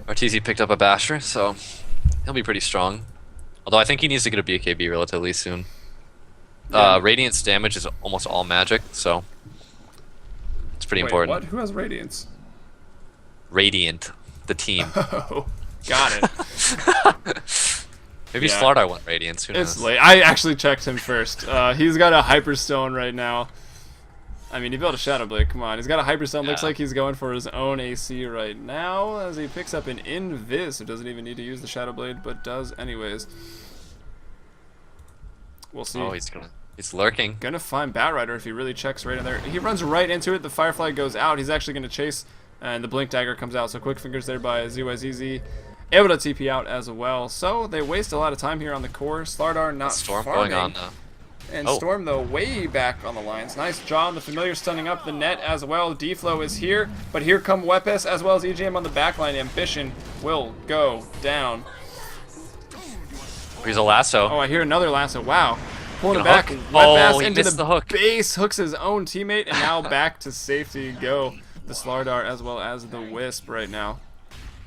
Speaker 1: Arteezy picked up a Basher, so he'll be pretty strong. Although I think he needs to get a BKB relatively soon.
Speaker 2: Yeah.
Speaker 1: Radiant's damage is almost all magic, so it's pretty
Speaker 2: Wait,
Speaker 1: important.
Speaker 2: what? Who has Radiance?
Speaker 1: Radiant, the team.
Speaker 2: Oh, got it.
Speaker 1: Maybe
Speaker 2: Yeah.
Speaker 1: Slardar won Radiance. Who knows?
Speaker 2: It's late. I actually checked him first. He's got a Hyperstone right now. I mean, he built a Shadow Blade. Come on. He's got a Hyperstone. Looks
Speaker 1: Yeah.
Speaker 2: like he's going for his own AC right now as he picks up an Invis, who doesn't even need to use the Shadow Blade, but does anyways. We'll see.
Speaker 1: Oh, he's lurking.
Speaker 2: Gonna find Batrider if he really checks right in there. He runs right into it. The Firefly goes out. He's actually gonna chase, and the Blink Dagger comes out. So quick fingers there by ZYZZ. Able to TP out as well. So they waste a lot of time here on the core. Slardar not
Speaker 1: Storm
Speaker 2: farming.
Speaker 1: going on.
Speaker 2: And
Speaker 1: Oh.
Speaker 2: Storm, though, way back on the lines. Nice job. The Familiar stunning up the net as well. D-Flow is here, but here come Wepes as well as EGM on the backline. Ambition will go down.
Speaker 1: He's a lasso.
Speaker 2: Oh, I hear another lasso. Wow. Pulling it
Speaker 1: Gonna
Speaker 2: back.
Speaker 1: hook.
Speaker 2: Wet
Speaker 1: Oh,
Speaker 2: pass
Speaker 1: he
Speaker 2: into
Speaker 1: missed
Speaker 2: the
Speaker 1: the hook.
Speaker 2: base. Hooks his own teammate, and now back to safety go the Slardar as well as the Wisp right now.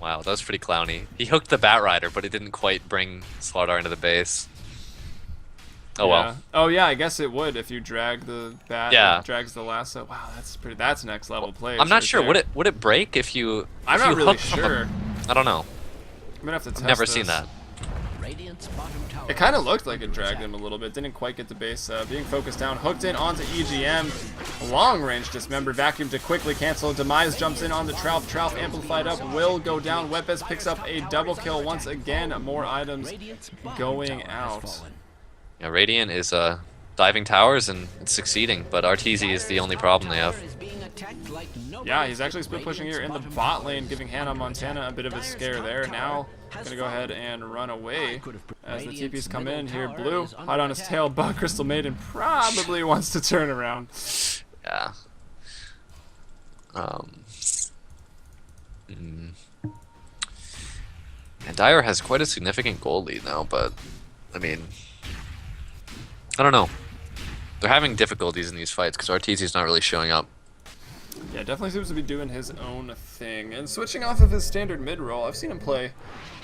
Speaker 1: Wow, that was pretty clowny. He hooked the Bat Rider, but it didn't quite bring Slardar into the base. Oh
Speaker 2: Yeah.
Speaker 1: well.
Speaker 2: Oh yeah, I guess it would if you drag the bat.
Speaker 1: Yeah.
Speaker 2: It drags the lasso. Wow, that's pretty. That's next level play.
Speaker 1: I'm not sure. Would it break if you?
Speaker 2: I'm
Speaker 1: if
Speaker 2: not
Speaker 1: you
Speaker 2: really
Speaker 1: hooked from
Speaker 2: sure.
Speaker 1: I don't know.
Speaker 2: I'm gonna have to test
Speaker 1: I've never
Speaker 2: this.
Speaker 1: seen that.
Speaker 3: Radiant's bottom tower.
Speaker 2: It kind of looked like it dragged him a little bit. Didn't quite get the base. Being focused down, hooked in onto EGM. Long range dismembered, vacuum to quickly cancel. Demise jumps in on the Trout. Trout amplified up. Will go down. Wepes picks up a double kill once again. More items
Speaker 3: Radiant's bottom
Speaker 2: going
Speaker 3: tower has
Speaker 2: out.
Speaker 3: fallen.
Speaker 1: Yeah, Radiant is diving towers and it's succeeding, but Arteezy is the only problem they have.
Speaker 3: Tower is being attacked like nobody.
Speaker 2: Yeah, he's actually split pushing here in the bot lane, giving Hannah Montana a bit of a scare there. Now, gonna go ahead and run away as the TPs come in here. Blue, hot on his tail, but Crystal Maiden probably wants to turn around.
Speaker 1: Yeah. And Dire has quite a significant gold lead now, but I mean, I don't know. They're having difficulties in these fights because Arteezy's not really showing up.
Speaker 2: Yeah, definitely seems to be doing his own thing. And switching off of his standard mid role, I've seen him play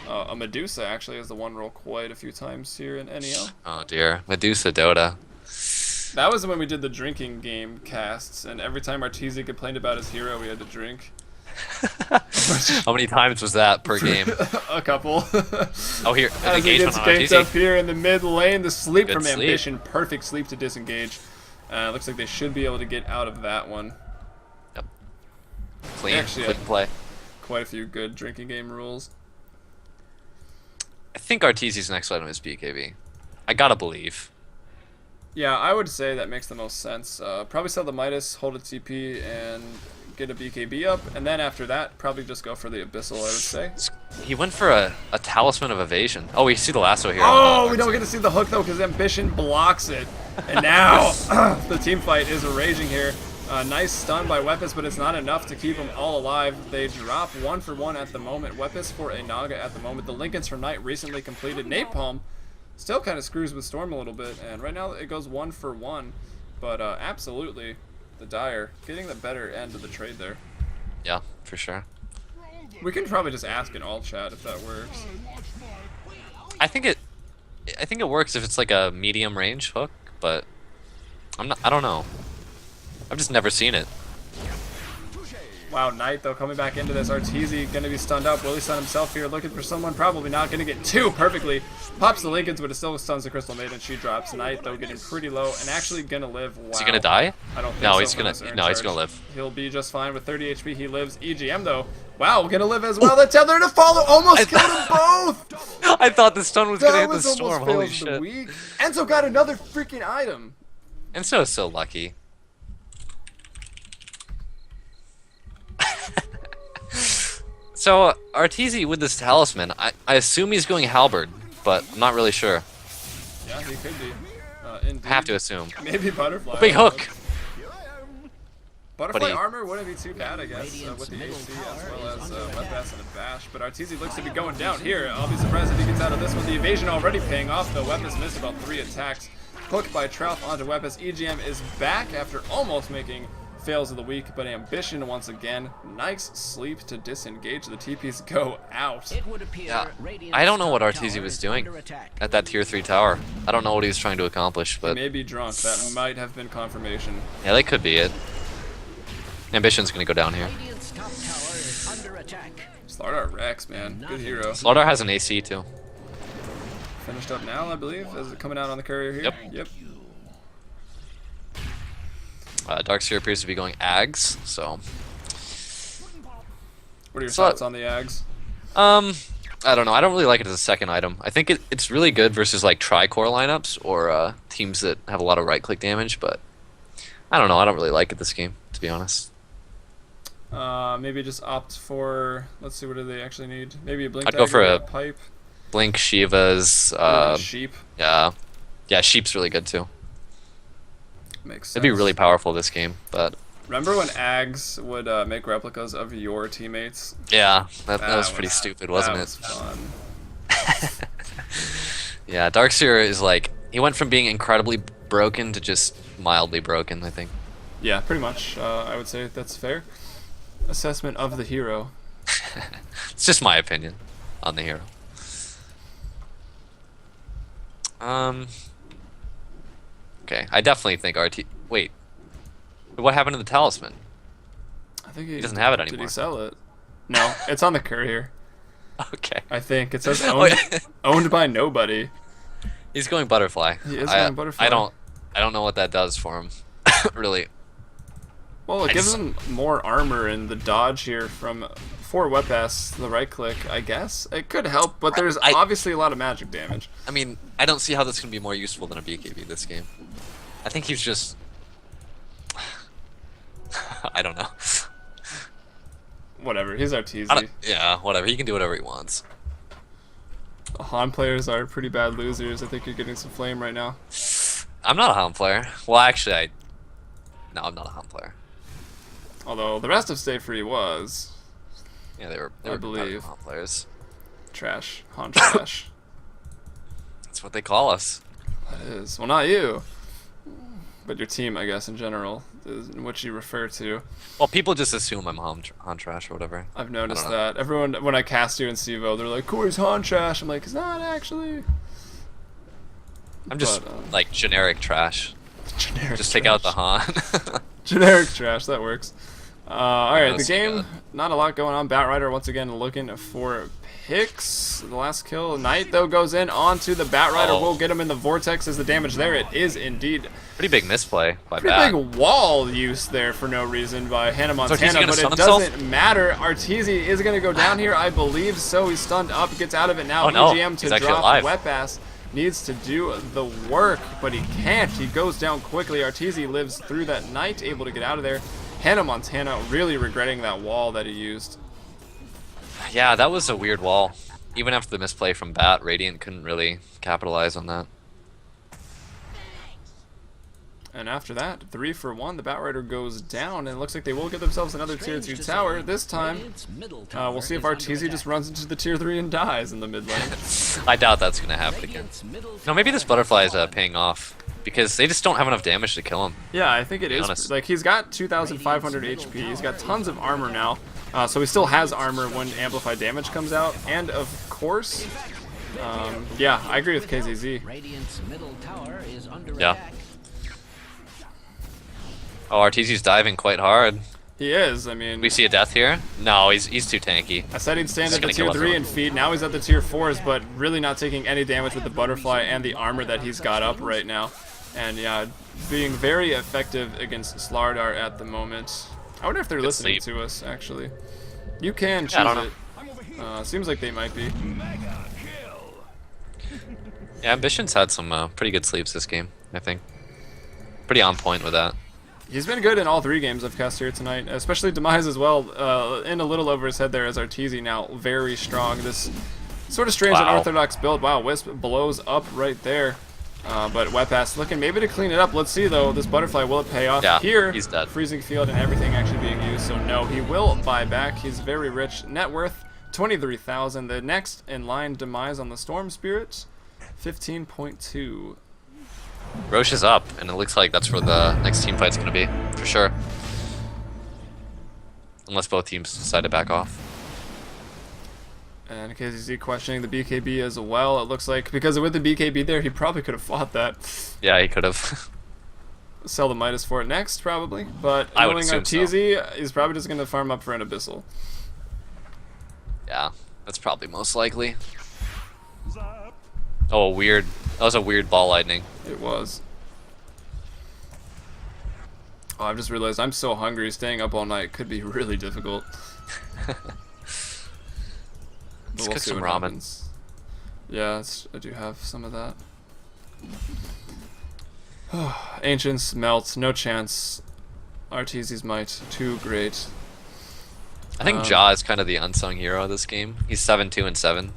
Speaker 2: a Medusa actually as the one role quite a few times here in NEL.
Speaker 1: Oh dear, Dota.
Speaker 2: That was when we did the drinking game casts, and every time Arteezy complained about his hero, we had to drink.
Speaker 1: How many times was that per game?
Speaker 2: A couple.
Speaker 1: Oh, here,
Speaker 2: As he
Speaker 1: engagement
Speaker 2: gets
Speaker 1: on
Speaker 2: ganked up
Speaker 1: Arteezy.
Speaker 2: here in the mid lane, the sleep
Speaker 1: Good
Speaker 2: from
Speaker 1: sleep.
Speaker 2: Ambition, perfect sleep to disengage. Looks like they should be able to get out of that one.
Speaker 1: Yep. Clean,
Speaker 2: Actually,
Speaker 1: quick play.
Speaker 2: Quite a few good drinking game rules.
Speaker 1: I think Arteezy's next item is BKB. I gotta believe.
Speaker 2: Yeah, I would say that makes the most sense. Probably sell the Midas, hold a TP, and get a BKB up, and then after that, probably just go for the Abyssal, I would say.
Speaker 1: He went for a Talisman of Evasion. Oh, we see the lasso here.
Speaker 2: Oh, we don't get to see the hook though, because Ambition blocks it. And now, the team fight is raging here. Nice stun by Wepes, but it's not enough to keep them all alive. They drop 1 for 1 at the moment. Wepes for a Naga at the moment. The Lincolns from Knight recently completed. Napalm still kind of screws with Storm a little bit, and right now it goes 1 for 1. But absolutely, the Dire getting the better end of the trade there.
Speaker 1: Yeah, for sure.
Speaker 2: We can probably just ask in all chat if that works.
Speaker 1: I think it works if it's like a medium range hook, but I don't know. I've just never seen it.
Speaker 2: Wow, Knight though coming back into this. Arteezy gonna be stunned up. Will he stun himself here? Looking for someone, probably not. Gonna get 2 perfectly. Pops the Lincolns, but it still stuns the Crystal Maiden. She drops. Knight though getting pretty low and actually gonna live. Wow.
Speaker 1: Is he gonna die?
Speaker 2: I don't think
Speaker 1: No,
Speaker 2: so
Speaker 1: he's
Speaker 2: from
Speaker 1: gonna.
Speaker 2: this urn
Speaker 1: No, he's
Speaker 2: charge.
Speaker 1: gonna live.
Speaker 2: He'll be just fine with 30 HP. He lives. EGM though. Wow, gonna live as well. The tether to follow almost killed them both.
Speaker 1: I thought the stun was gonna
Speaker 2: That
Speaker 1: hit the
Speaker 2: was almost
Speaker 1: storm. Holy
Speaker 2: fails the
Speaker 1: shit!
Speaker 2: week. Enzo got another freaking item.
Speaker 1: And so lucky. So Arteezy with this talisman, I assume he's going halberd, but I'm not really sure.
Speaker 2: Yeah, he could be. Indeed.
Speaker 1: I have to assume.
Speaker 2: Maybe butterfly.
Speaker 1: Big hook.
Speaker 2: Butterfly
Speaker 1: But he-
Speaker 2: armor wouldn't be too bad, I guess, with the AC as well as Wet Bass and a Bash. But Arteezy looks to be going down here. I'll be surprised if he gets out of this one. The evasion already paying off, though. Wepes missed about 3 attacks. Hooked by Trout onto Wepes. EGM is back after almost making fails of the week, but Ambition once again. Nice sleep to disengage. The TPs go out.
Speaker 3: It would appear
Speaker 1: Yeah,
Speaker 3: Radiant's
Speaker 1: I don't know what
Speaker 3: top
Speaker 1: Arteezy
Speaker 3: tower
Speaker 1: was
Speaker 3: is
Speaker 1: doing
Speaker 3: under attack.
Speaker 1: at that tier 3 tower. I don't know what he was trying to accomplish,
Speaker 2: He
Speaker 1: but
Speaker 2: may be drunk. That might have been confirmation.
Speaker 1: yeah, that could be it. Ambition's gonna go down here.
Speaker 3: Radiant's top tower is under attack.
Speaker 2: Slardar Rex, man. Good hero.
Speaker 1: Slardar has an AC too.
Speaker 2: Finished up now, I believe. Is it coming out on the courier here?
Speaker 1: Yep.
Speaker 2: Yep.
Speaker 1: Darkseer appears to be going Ags, so
Speaker 2: What are your
Speaker 1: So-
Speaker 2: thoughts on the Ags?
Speaker 1: I don't know. I don't really like it as a second item. I think it's really good versus like tri-core lineups or teams that have a lot of right-click damage, but I don't know. I don't really like it this game, to be honest.
Speaker 2: Maybe just opt for. Let's see, what do they actually need? Maybe a blink.
Speaker 1: I'd go for
Speaker 2: dagger,
Speaker 1: a
Speaker 2: pipe.
Speaker 1: Blink, Shiva's,
Speaker 2: Sheep.
Speaker 1: yeah, Sheep's really good too.
Speaker 2: Makes sense.
Speaker 1: It'd be really powerful this game, but
Speaker 2: Remember when Ags would make replicas of your teammates?
Speaker 1: yeah, that was pretty stupid, wasn't
Speaker 2: that
Speaker 1: it?
Speaker 2: was fun.
Speaker 1: Yeah, Darkseer is like He went from being incredibly broken to just mildly broken, I think.
Speaker 2: Yeah, pretty much. I would say that's fair. Assessment of the hero.
Speaker 1: It's just my opinion on the hero. Okay, I definitely think RT. Wait, what happened to the talisman?
Speaker 2: I think he
Speaker 1: doesn't have it
Speaker 2: Did
Speaker 1: anymore.
Speaker 2: he sell it? No, it's on the courier.
Speaker 1: Okay.
Speaker 2: I think it says
Speaker 1: Oh,
Speaker 2: owned,
Speaker 1: yeah.
Speaker 2: owned by nobody.
Speaker 1: He's going butterfly.
Speaker 2: He is going butterfly.
Speaker 1: I don't know what that does for him. Really.
Speaker 2: Well, it
Speaker 1: I
Speaker 2: gives
Speaker 1: just-
Speaker 2: him more armor and the dodge here from 4 Wepass, the right click, I guess. It could help, but there's
Speaker 1: I-
Speaker 2: obviously a lot of magic damage.
Speaker 1: I mean, I don't see how this can be more useful than a BKB this game. I think he's just. I don't know.
Speaker 2: Whatever, he's
Speaker 1: I
Speaker 2: Arteezy.
Speaker 1: don't, yeah, whatever. He can do whatever he wants.
Speaker 2: Han players are pretty bad losers. I think you're getting some flame right now.
Speaker 1: I'm not a Helm player. Well, actually, no, I'm not a Helm player.
Speaker 2: Although the rest of Stay Free was
Speaker 1: Yeah, they were
Speaker 2: I
Speaker 1: competitive
Speaker 2: believe.
Speaker 1: Helm players.
Speaker 2: trash. Han trash.
Speaker 1: That's what they call us.
Speaker 2: That is. Well, not you. But your team, I guess, in general, is what you refer to.
Speaker 1: Well, people just assume I'm Han trash or whatever.
Speaker 2: I've noticed
Speaker 1: I don't know.
Speaker 2: that. Everyone, when I cast you in CEVO, they're like, Corey's Han trash. I'm like, it's not actually.
Speaker 1: I'm just
Speaker 2: But,
Speaker 1: like generic trash.
Speaker 2: Generic
Speaker 1: Just take out the
Speaker 2: trash.
Speaker 1: Han.
Speaker 2: Generic trash, that works. Alright, the
Speaker 1: That's pretty
Speaker 2: game,
Speaker 1: good.
Speaker 2: not a lot going on. Batrider once again looking for picks. The last kill. Knight, though, goes in onto the Batrider.
Speaker 1: Oh.
Speaker 2: Will get him in the vortex. Is the damage there? It is indeed.
Speaker 1: Pretty big misplay by
Speaker 2: Pretty
Speaker 1: Bat.
Speaker 2: big wall use there for no reason by Hannah
Speaker 1: he's
Speaker 2: Montana,
Speaker 1: gonna
Speaker 2: but
Speaker 1: stun
Speaker 2: it
Speaker 1: himself?
Speaker 2: doesn't matter. Arteezy is going to go down here, I believe so. He's stunned up, gets out of it now.
Speaker 1: Oh, no.
Speaker 2: EGM
Speaker 1: He's
Speaker 2: to
Speaker 1: actually
Speaker 2: drop.
Speaker 1: alive.
Speaker 2: Wepass needs to do the work, but he can't. He goes down quickly. Arteezy lives through that Knight, able to get out of there. Hannah Montana really regretting that wall that he used.
Speaker 1: Yeah, that was a weird wall. Even after the misplay from Bat, Radiant couldn't really capitalize on that.
Speaker 2: And after that, 3 for 1, the Batrider goes down, and it looks like they will get themselves another Tier 2 tower. This time,
Speaker 3: Radiant's middle tower
Speaker 2: we'll see if
Speaker 3: is under
Speaker 2: Arteezy just
Speaker 3: attack.
Speaker 2: runs into the Tier 3 and dies in the mid lane.
Speaker 1: I doubt that's gonna happen again.
Speaker 3: Radiant's middle
Speaker 1: No, maybe this
Speaker 3: tower
Speaker 1: butterfly is
Speaker 3: under
Speaker 1: paying off because they just don't have enough damage to kill him.
Speaker 2: Yeah, I think it
Speaker 1: be
Speaker 2: is.
Speaker 1: honest.
Speaker 2: Like, he's got 2,500 HP. He's got tons of armor now. So he still has armor when amplified damage comes out. And, of course, yeah, I agree with KZZ.
Speaker 3: Radiant's middle tower is under
Speaker 1: Yeah.
Speaker 3: attack.
Speaker 1: Oh, Arteezy's diving quite hard.
Speaker 2: He is. I mean,
Speaker 1: We see a death here? No, he's too tanky.
Speaker 2: I said he'd stand
Speaker 1: Just
Speaker 2: at the
Speaker 1: gonna
Speaker 2: Tier
Speaker 1: kill
Speaker 2: 3
Speaker 1: everyone.
Speaker 2: and feed. Now he's at the Tier 4s, but really not taking any damage with the butterfly and the armor that he's got up right now. And, yeah, being very effective against Slardar at the moment. I wonder if they're listening
Speaker 1: sleep.
Speaker 2: to us, actually. You can choose
Speaker 1: I don't
Speaker 2: it. Seems like they might be.
Speaker 1: Yeah, Ambition's had some pretty good sleeps this game, I think. Pretty on point with that.
Speaker 2: He's been good in all 3 games I've cast here tonight, especially Demise as well. In a little over his head there as Arteezy now very strong. This sort of strange and
Speaker 1: Wow.
Speaker 2: unorthodox build. Wow, Wisp blows up right there. But Wepass looking maybe to clean it up. Let's see though, this butterfly, will it pay off
Speaker 1: Yeah,
Speaker 2: here?
Speaker 1: he's dead.
Speaker 2: Freezing field and everything actually being used, so no, he will buy back. He's very rich. Net worth 23,000. The next in line Demise on the Storm Spirit, 15.2.
Speaker 1: Roche is up, and it looks like that's where the next team fight's gonna be, for sure. Unless both teams decide to back off.
Speaker 2: And KZZ questioning the BKB as well. It looks like because with the BKB there, he probably could have fought that.
Speaker 1: Yeah, he could have.
Speaker 2: Sell the Midas for it next, probably. But
Speaker 1: I would
Speaker 2: knowing
Speaker 1: assume so.
Speaker 2: Arteezy, he's probably just going to farm up for an Abyssal.
Speaker 1: Yeah, that's probably most likely. Oh, weird. That was a weird ball lightning.
Speaker 2: It was. Oh, I've just realized I'm so hungry. Staying up all night could be really difficult. But
Speaker 1: Let's
Speaker 2: we'll
Speaker 1: cook
Speaker 2: see
Speaker 1: some
Speaker 2: what
Speaker 1: ramen.
Speaker 2: happens. Yeah, I do have some of that. Ancients melt, no chance. Arteezy's might, too great.
Speaker 1: I think Jaw is kind of the unsung hero of this game. He's 7-2-7.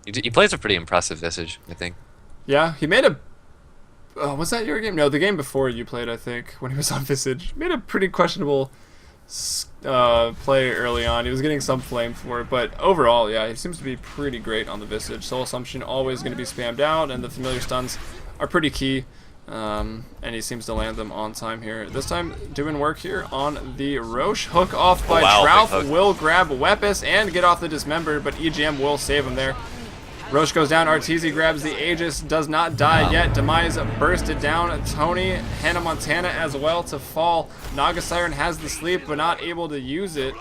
Speaker 1: He plays a pretty impressive Visage, I think.
Speaker 2: Yeah, he made a. Was that your game? No, the game before you played, I think, when he was on Visage. Made a pretty questionable play early on. He was getting some flame for it, but overall, yeah, he seems to be pretty great on the Visage. Soul Assumption always going to be spammed out, and the familiar stuns are pretty key. And he seems to land them on time here. This time doing work here on the Roche. Hook off by
Speaker 1: wow, big
Speaker 2: Trouf.
Speaker 1: hook.
Speaker 2: Will grab Wepis and get off the Dismember, but EGM will save him there. Roche goes down. Arteezy grabs the Aegis. Does not die yet. Demise bursted down. Tony, Hannah Montana as well to fall. Naga Siren has the sleep, but not able to use it.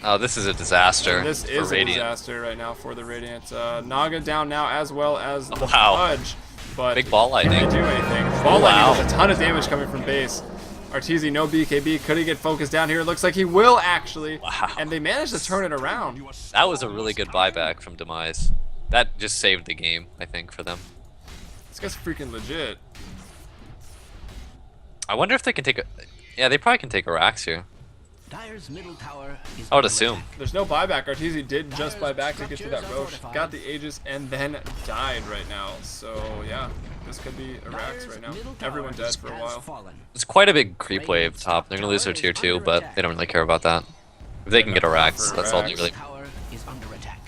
Speaker 1: Oh, this is a disaster.
Speaker 2: This
Speaker 1: for
Speaker 2: is a
Speaker 1: Radiant.
Speaker 2: disaster right now for the Radiant. Naga down now as well as the
Speaker 1: Wow.
Speaker 2: Fudge. But
Speaker 1: Big ball
Speaker 2: can
Speaker 1: lightning.
Speaker 2: they do anything? Ball
Speaker 1: Wow.
Speaker 2: lightning with a ton of damage coming from base. Arteezy, no BKB. Could he get focused down here? Looks like he will actually.
Speaker 1: Wow.
Speaker 2: And they managed to turn it around.
Speaker 1: That was a really good buyback from Demise. That just saved the game, I think, for them.
Speaker 2: This guy's freaking legit.
Speaker 1: I wonder if they can take a... Yeah, they probably can take a Rax here.
Speaker 3: Dire's middle tower is
Speaker 1: I would
Speaker 3: under
Speaker 1: assume.
Speaker 3: attack.
Speaker 2: There's no buyback. Arteezy did just buy back to get to that Roche. Got the Aegis and then died right now. So yeah, this could be a Rax right now. Everyone dead for a
Speaker 3: Has
Speaker 2: while.
Speaker 3: fallen.
Speaker 1: It's quite a big creep wave top. They're going to lose their tier 2, but they don't really care about that. If they can get a Rax, that's all they really...
Speaker 3: Tower is under attack.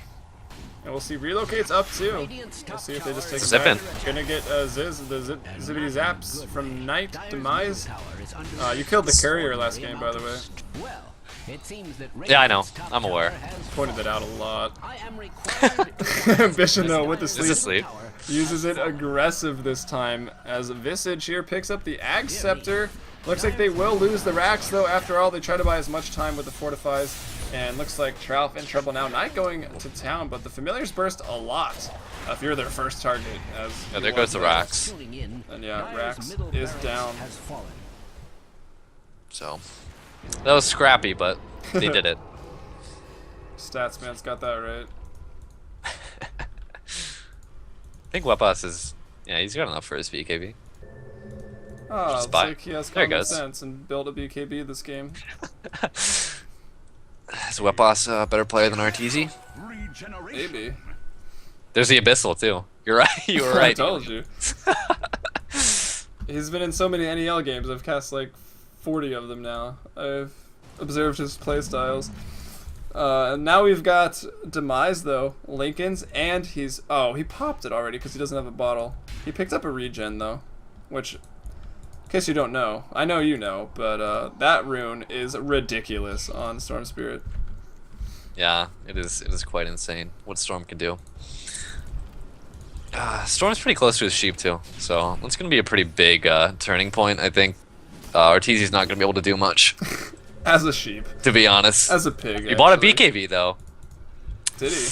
Speaker 2: And we'll see relocates up too. We'll see if they just take
Speaker 1: Zip
Speaker 2: him
Speaker 1: in.
Speaker 2: back. Gonna get Ziz, the zippity zaps from Knight
Speaker 3: Dire's
Speaker 2: Demise.
Speaker 3: middle tower is under
Speaker 2: You killed the
Speaker 3: attack.
Speaker 2: courier last game, by the way.
Speaker 3: Well, it seems that
Speaker 1: Yeah, I know.
Speaker 3: Radiant's top
Speaker 1: I'm aware.
Speaker 3: tower has
Speaker 2: Pointed that out a lot.
Speaker 3: I am required to
Speaker 2: Ambition though with the
Speaker 1: This is
Speaker 2: sleep.
Speaker 1: sleep.
Speaker 2: Uses it aggressive this time as Visage here picks up the Ag Scepter. Looks like they will lose the Rax though. After all, they try to buy as much time with the Fortifies. And looks like Trouf in trouble now. Knight going to town, but the Familiars burst a lot if you're their first target. As
Speaker 1: Yeah,
Speaker 2: he
Speaker 1: there goes
Speaker 2: was
Speaker 1: the
Speaker 2: there.
Speaker 1: Rax.
Speaker 3: tuning in.
Speaker 2: And yeah,
Speaker 3: Dire's
Speaker 2: Rax
Speaker 3: middle
Speaker 2: is
Speaker 3: barracks
Speaker 2: down.
Speaker 3: Has fallen.
Speaker 1: So, that was scrappy, but they did it.
Speaker 2: Stats man's got that right.
Speaker 1: I think Wepos is... Yeah, he's got enough for his BKB.
Speaker 2: Oh,
Speaker 1: Just
Speaker 2: it's
Speaker 1: buy.
Speaker 2: like he has
Speaker 1: There it
Speaker 2: common
Speaker 1: goes.
Speaker 2: sense and build a BKB this game.
Speaker 1: Is Wepos a better player than Arteezy?
Speaker 2: Maybe.
Speaker 1: There's the Abyssal, too. You're right. You were
Speaker 2: I
Speaker 1: right.
Speaker 2: told you. He's been in so many NEL games. I've cast like 40 of them now. I've observed his playstyles. And now we've got Demise though, Lincoln's, and he's he popped it already because he doesn't have a bottle. He picked up a regen though, which, in case you don't know, I know you know, but that rune is ridiculous on Storm Spirit.
Speaker 1: Yeah, it is. It is quite insane what Storm can do. Storm's pretty close to his sheep too, so it's going to be a pretty big turning point. I think Arteezy's not going to be able to do much,
Speaker 2: As a sheep,
Speaker 1: to be honest.
Speaker 2: as a pig.
Speaker 1: He bought a
Speaker 2: actually.
Speaker 1: BKB though.
Speaker 2: Did he?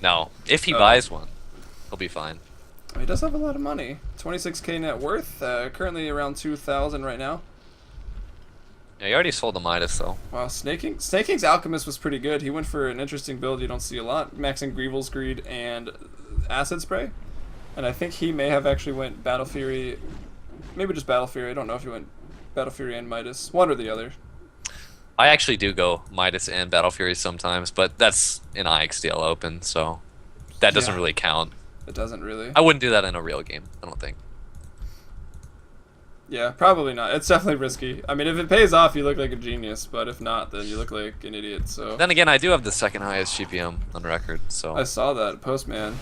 Speaker 1: No, if he
Speaker 2: Oh.
Speaker 1: buys one, he'll be fine.
Speaker 2: He does have a lot of money. 26k net worth. Currently around 2,000 right now.
Speaker 1: Yeah, he already sold the Midas though.
Speaker 2: Wow, Snaking's Alchemist was pretty good. He went for an interesting build you don't see a lot. Maxing Grievel's Greed and Acid Spray. And I think he may have actually went Battle Fury. Maybe just Battle Fury. I don't know if he went Battle Fury and Midas. One or the other.
Speaker 1: I actually do go Midas and Battle Fury sometimes, but that's in IXDL Open, so that doesn't
Speaker 2: Yeah.
Speaker 1: really count.
Speaker 2: It doesn't really.
Speaker 1: I wouldn't do that in a real game, I don't think.
Speaker 2: Yeah, probably not. It's definitely risky. I mean, if it pays off, you look like a genius. But if not, then you look like an idiot. So
Speaker 1: Then again, I do have the second highest GPM on record, so...
Speaker 2: I saw that. Postman.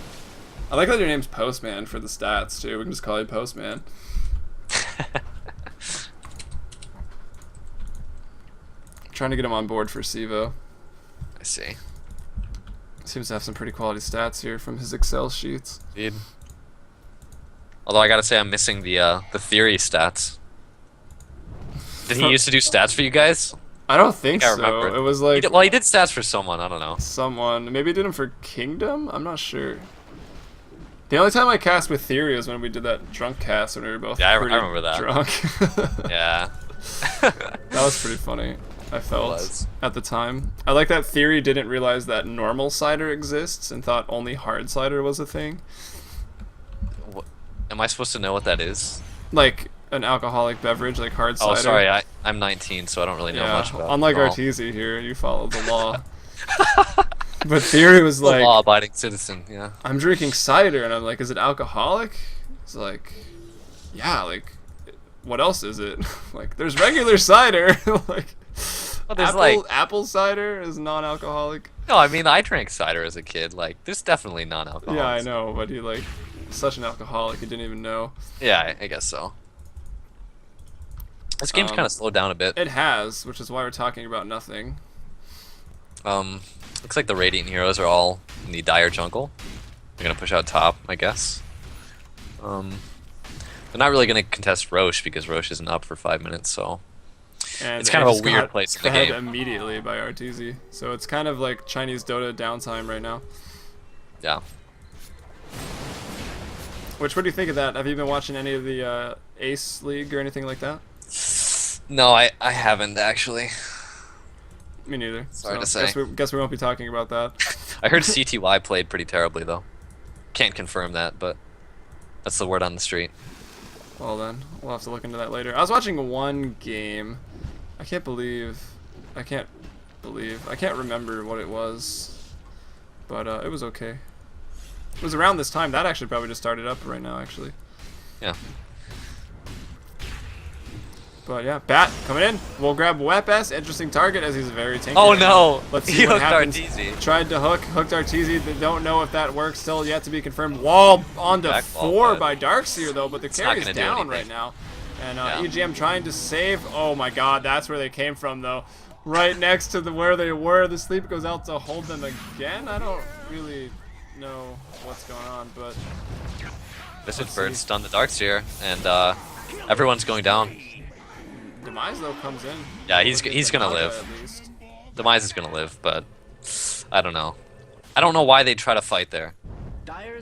Speaker 2: I like that your name's Postman for the stats, too. We can just call you Postman. Trying to get him on board for Sivo.
Speaker 1: I see.
Speaker 2: Seems to have some pretty quality stats here from his Excel sheets.
Speaker 1: Indeed. Although I gotta say I'm missing the theory stats. Did he used to do stats for you guys?
Speaker 2: I don't think
Speaker 1: I
Speaker 2: so.
Speaker 1: remember.
Speaker 2: It was like
Speaker 1: Well, he did stats for someone, I don't know.
Speaker 2: someone. Maybe he did them for Kingdom? I'm not sure. The only time I cast with Theory was when we did that drunk cast when we were both
Speaker 1: Yeah, I
Speaker 2: pretty
Speaker 1: remember that.
Speaker 2: drunk.
Speaker 1: Yeah.
Speaker 2: That was pretty funny. I felt
Speaker 1: was.
Speaker 2: at the time. I like that Theory didn't realize that normal cider exists and thought only hard cider was a thing.
Speaker 1: What, am I supposed to know what that is?
Speaker 2: Like an alcoholic beverage, like hard cider.
Speaker 1: Oh, sorry, I'm 19, so I don't really know much about
Speaker 2: unlike
Speaker 1: alcohol.
Speaker 2: Arteezy here, you follow the law. But Theory was like,
Speaker 1: Law-abiding citizen, yeah.
Speaker 2: I'm drinking cider, and I'm like, is it alcoholic? It's like, yeah, like, what else is it? Like, there's regular cider. Like,
Speaker 1: Well, there's
Speaker 2: apple cider is non-alcoholic.
Speaker 1: No, I mean, I drank cider as a kid. Like, there's definitely non-alcoholic.
Speaker 2: Yeah, I know, but he like such an alcoholic, he didn't even know.
Speaker 1: Yeah, I guess so. This game's kind of slowed down a bit.
Speaker 2: It has, which is why we're talking about nothing.
Speaker 1: Looks like the Radiant heroes are all in the dire jungle. They're gonna push out top, I guess. They're not really gonna contest Roche because Roche isn't up for 5 minutes, so
Speaker 2: And
Speaker 1: it's kind
Speaker 2: it
Speaker 1: of a
Speaker 2: just
Speaker 1: weird
Speaker 2: got
Speaker 1: place in the
Speaker 2: fed
Speaker 1: game.
Speaker 2: immediately by RTZ. So it's kind of like Chinese Dota downtime right now.
Speaker 1: Yeah.
Speaker 2: Which, what do you think of that? Have you been watching any of the Ace League or anything like that?
Speaker 1: No, I haven't actually.
Speaker 2: Me neither.
Speaker 1: Sorry to
Speaker 2: so
Speaker 1: say.
Speaker 2: Guess we won't be talking about that.
Speaker 1: I heard CTY played pretty terribly though. Can't confirm that, but that's the word on the street.
Speaker 2: Well then, we'll have to look into that later. I was watching one game. I can't remember what it was. But it was okay. It was around this time. That actually probably just started up right now, actually.
Speaker 1: Yeah.
Speaker 2: But yeah, Bat coming in. We'll grab Wep-S. Interesting target as he's very tanky.
Speaker 1: Oh
Speaker 2: right now.
Speaker 1: no!
Speaker 2: Let's see
Speaker 1: He
Speaker 2: what
Speaker 1: hooked
Speaker 2: happens.
Speaker 1: Arteezy.
Speaker 2: Tried to hooked Arteezy. They don't know if that works. Still yet to be confirmed. Wall onto
Speaker 1: Back wall,
Speaker 2: 4
Speaker 1: but
Speaker 2: by Darkseer though, but the
Speaker 1: it's not
Speaker 2: carry's
Speaker 1: gonna do
Speaker 2: down
Speaker 1: anything.
Speaker 2: right now. And
Speaker 1: Yeah.
Speaker 2: EGM trying to save. Oh my God, that's where they came from though. Right next to where they were. The sleep goes out to hold them again. I don't really know what's going on, but
Speaker 1: Visage
Speaker 2: Let's
Speaker 1: Bird
Speaker 2: see.
Speaker 1: stunned the Darkseer, and everyone's going down.
Speaker 2: Demise though comes in.
Speaker 1: Yeah, he's
Speaker 2: Look at
Speaker 1: he's gonna
Speaker 2: NADotA
Speaker 1: live.
Speaker 2: at least.
Speaker 1: Demise is gonna live, but I don't know. I don't know why they try to fight there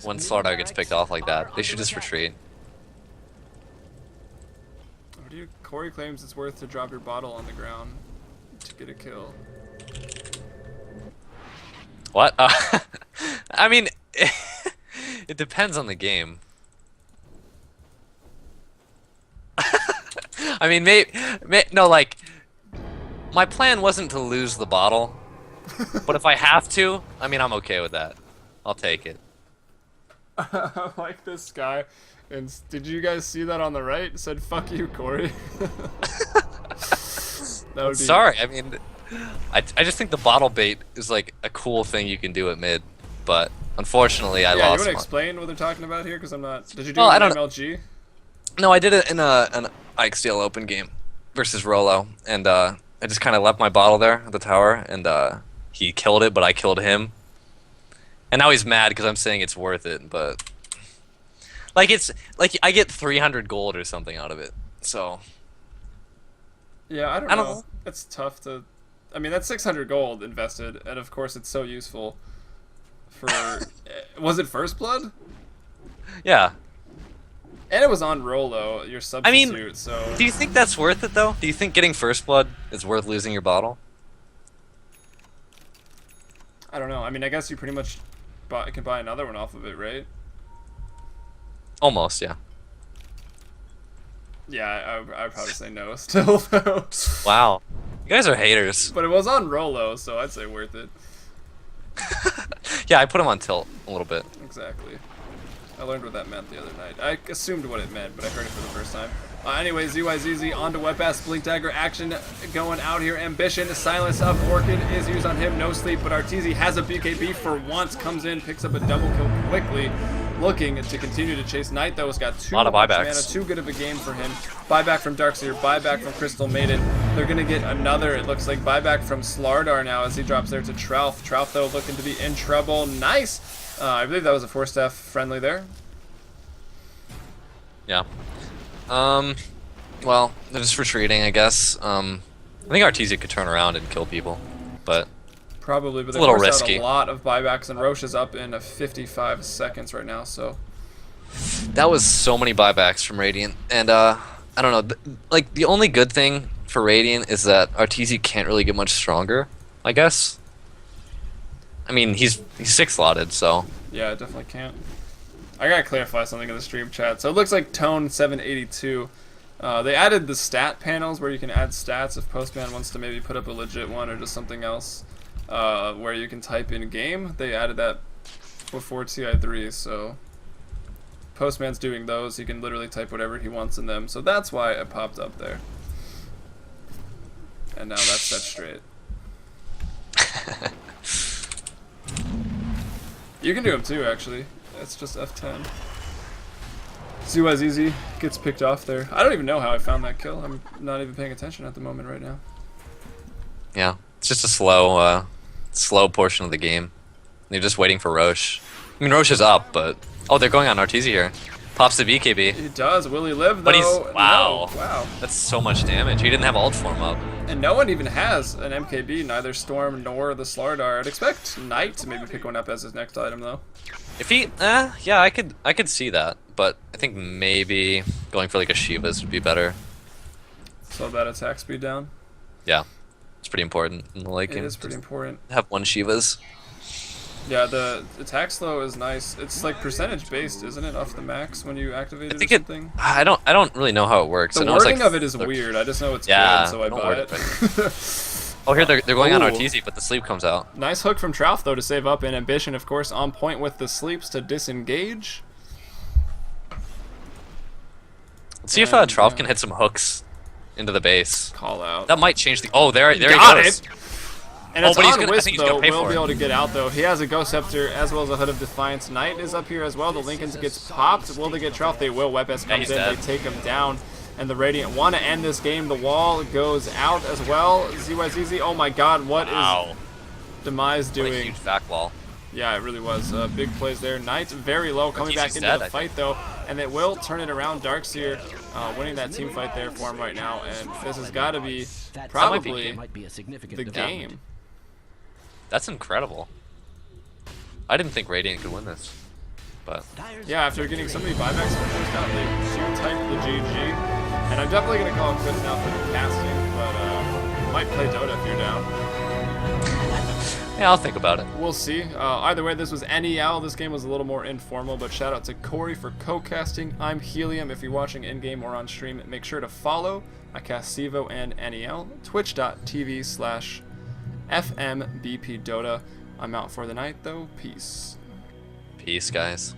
Speaker 1: when Slardar gets picked off like that. They should just retreat.
Speaker 2: Corey claims it's worth to drop your bottle on the ground to get a kill.
Speaker 1: What? I mean, it depends on the game. I mean, no, like, my plan wasn't to lose the bottle, but if I have to, I mean, I'm okay with that. I'll take it.
Speaker 2: I like this guy. And did you guys see that on the right? It said, "Fuck you, Corey." That would be.
Speaker 1: Sorry, I mean, I just think the bottle bait is like a cool thing you can do at mid, but unfortunately I
Speaker 2: Yeah, you
Speaker 1: lost
Speaker 2: want to
Speaker 1: one.
Speaker 2: explain what they're talking about here? Because I'm not. Did you do
Speaker 1: Well,
Speaker 2: it
Speaker 1: I
Speaker 2: in
Speaker 1: don't know.
Speaker 2: MLG?
Speaker 1: No, I did it in an IXDL Open game versus Rolo, and I just kind of left my bottle there at the tower, and he killed it, but I killed him. And now he's mad because I'm saying it's worth it, but like it's like I get 300 gold or something out of it. So
Speaker 2: Yeah, I don't
Speaker 1: I don't
Speaker 2: know.
Speaker 1: know.
Speaker 2: It's tough to. I mean, that's 600 gold invested, and of course, it's so useful. For was it First Blood?
Speaker 1: yeah.
Speaker 2: And it was on Rolo, your
Speaker 1: I mean,
Speaker 2: substitute. So
Speaker 1: do you think that's worth it though? Do you think getting first blood is worth losing your bottle?
Speaker 2: I don't know. I mean, I guess you pretty much can buy another one off of it, right?
Speaker 1: Almost, yeah.
Speaker 2: Yeah, I'd probably say no still, though.
Speaker 1: Wow. You guys are haters.
Speaker 2: But it was on Rolo, so I'd say worth it.
Speaker 1: Yeah, I put him on tilt a little bit.
Speaker 2: Exactly. I learned what that meant the other night. I assumed what it meant, but I heard it for the first time. Anyway, ZYZZ onto Wep-S. Blink Dagger action going out here. Ambition, Silence of Orchid is used on him. No sleep, but Arteezy has a BKB for once. Comes in, picks up a double kill quickly. Looking to continue to chase Knight, though. Has got too
Speaker 1: Lot of
Speaker 2: much
Speaker 1: buybacks.
Speaker 2: mana, too good of a game for him. Buyback from Darkseer, buyback from Crystal Maiden. They're going to get another, it looks like, buyback from Slardar now as he drops there to Trouf. Trouf, though, looking to be in trouble. Nice! I believe that was a 4-staff friendly there.
Speaker 1: Yeah. Well, they're just retreating, I guess. I think Arteezy could turn around and kill people, but
Speaker 2: Probably, but
Speaker 1: It's
Speaker 2: they
Speaker 1: a little
Speaker 2: forced
Speaker 1: risky.
Speaker 2: out a lot of buybacks, and Roche is up in 55 seconds right now, so...
Speaker 1: that was so many buybacks from Radiant, and I don't know. Like the only good thing for Radiant is that Arteezy can't really get much stronger, I guess. I mean, he's 6-slotted, so
Speaker 2: Yeah, I definitely can't. I gotta clarify something in the stream chat. So it looks like Tone 782. They added the stat panels where you can add stats if Postman wants to maybe put up a legit one or just something else. Where you can type in game. They added that before TI3, so Postman's doing those. He can literally type whatever he wants in them. So that's why it popped up there. And now that's set straight. You can do them too, actually. It's just F10. ZYZZ gets picked off there. I don't even know how I found that kill. I'm not even paying attention at the moment right now.
Speaker 1: Yeah, it's just a slow portion of the game. You're just waiting for Roche. I mean, Roche is up, but oh, they're going on Arteezy here. Pops the BKB.
Speaker 2: He does. Will he live though?
Speaker 1: But he's wow.
Speaker 2: No. Wow.
Speaker 1: That's so much damage. He didn't have ult form up.
Speaker 2: And no one even has an MKB, neither Storm nor the Slardar. I'd expect Knight to maybe pick one up as his next item though.
Speaker 1: If he, yeah, I could see that, but I think maybe going for like a Shiva's would be better.
Speaker 2: So that attack speed down.
Speaker 1: Yeah, it's pretty important in the late game.
Speaker 2: It is pretty important.
Speaker 1: Have one Shiva's.
Speaker 2: Yeah, the attack slow is nice. It's like percentage based, isn't it, off the max when you activate it
Speaker 1: I think
Speaker 2: or something?
Speaker 1: I don't really know how it works.
Speaker 2: The
Speaker 1: I know it's
Speaker 2: wording
Speaker 1: like
Speaker 2: of it is weird. I just know it's
Speaker 1: Yeah,
Speaker 2: good, so I
Speaker 1: don't
Speaker 2: buy
Speaker 1: word
Speaker 2: it.
Speaker 1: it Oh, here they're going on
Speaker 2: Ooh.
Speaker 1: Arteezy, but the sleep comes out.
Speaker 2: Nice hook from Trouf, though, to save up, and Ambition, of course, on point with the sleeps to disengage.
Speaker 1: Let's see if
Speaker 2: And,
Speaker 1: Trouf can hit some hooks into the base.
Speaker 2: Call out.
Speaker 1: That might change the. Oh, there he
Speaker 2: Got
Speaker 1: goes.
Speaker 2: it! And
Speaker 1: Oh,
Speaker 2: it's
Speaker 1: but he's
Speaker 2: on
Speaker 1: gonna- I
Speaker 2: Wisp,
Speaker 1: think he's gonna
Speaker 2: though.
Speaker 1: pay
Speaker 2: Will
Speaker 1: for
Speaker 2: be
Speaker 1: it.
Speaker 2: able to get out, though. He has a Ghost Scepter as well as a Hood of Defiance. Knight is up here as well. The Lincolns gets popped. Will they get Trouf? They will. Webs comes
Speaker 1: he's
Speaker 2: in.
Speaker 1: dead.
Speaker 2: They take him down. And the Radiant want to end this game. The wall goes out as well. ZYZZ. Oh my god, what is
Speaker 1: Wow.
Speaker 2: Demise
Speaker 1: What a
Speaker 2: doing?
Speaker 1: huge back wall.
Speaker 2: Yeah, it really was. Big plays there. Knight very low, coming back
Speaker 1: Arteezy's
Speaker 2: into
Speaker 1: dead,
Speaker 2: the
Speaker 1: I
Speaker 2: fight though, and it will turn it around. Darkseer winning that team fight there for him right now, and this has got to be probably
Speaker 3: might be a significant
Speaker 2: the
Speaker 3: development.
Speaker 2: game.
Speaker 1: That's incredible. I didn't think Radiant could win this, but
Speaker 2: Yeah, after getting so many buybacks in the first half, they typed the GG, and I'm definitely going to call it quits now for the casting, but might play Dota if you're down.
Speaker 1: yeah, I'll think about it.
Speaker 2: We'll see. Either way, this was NEL. This game was a little more informal, but shout out to Corey for co-casting. I'm Helium. If you're watching in-game or on stream, make sure to follow. I cast Sivo and NEL. Twitch.tv/FMBPdota. I'm out for the night, though. Peace.
Speaker 1: Peace, guys.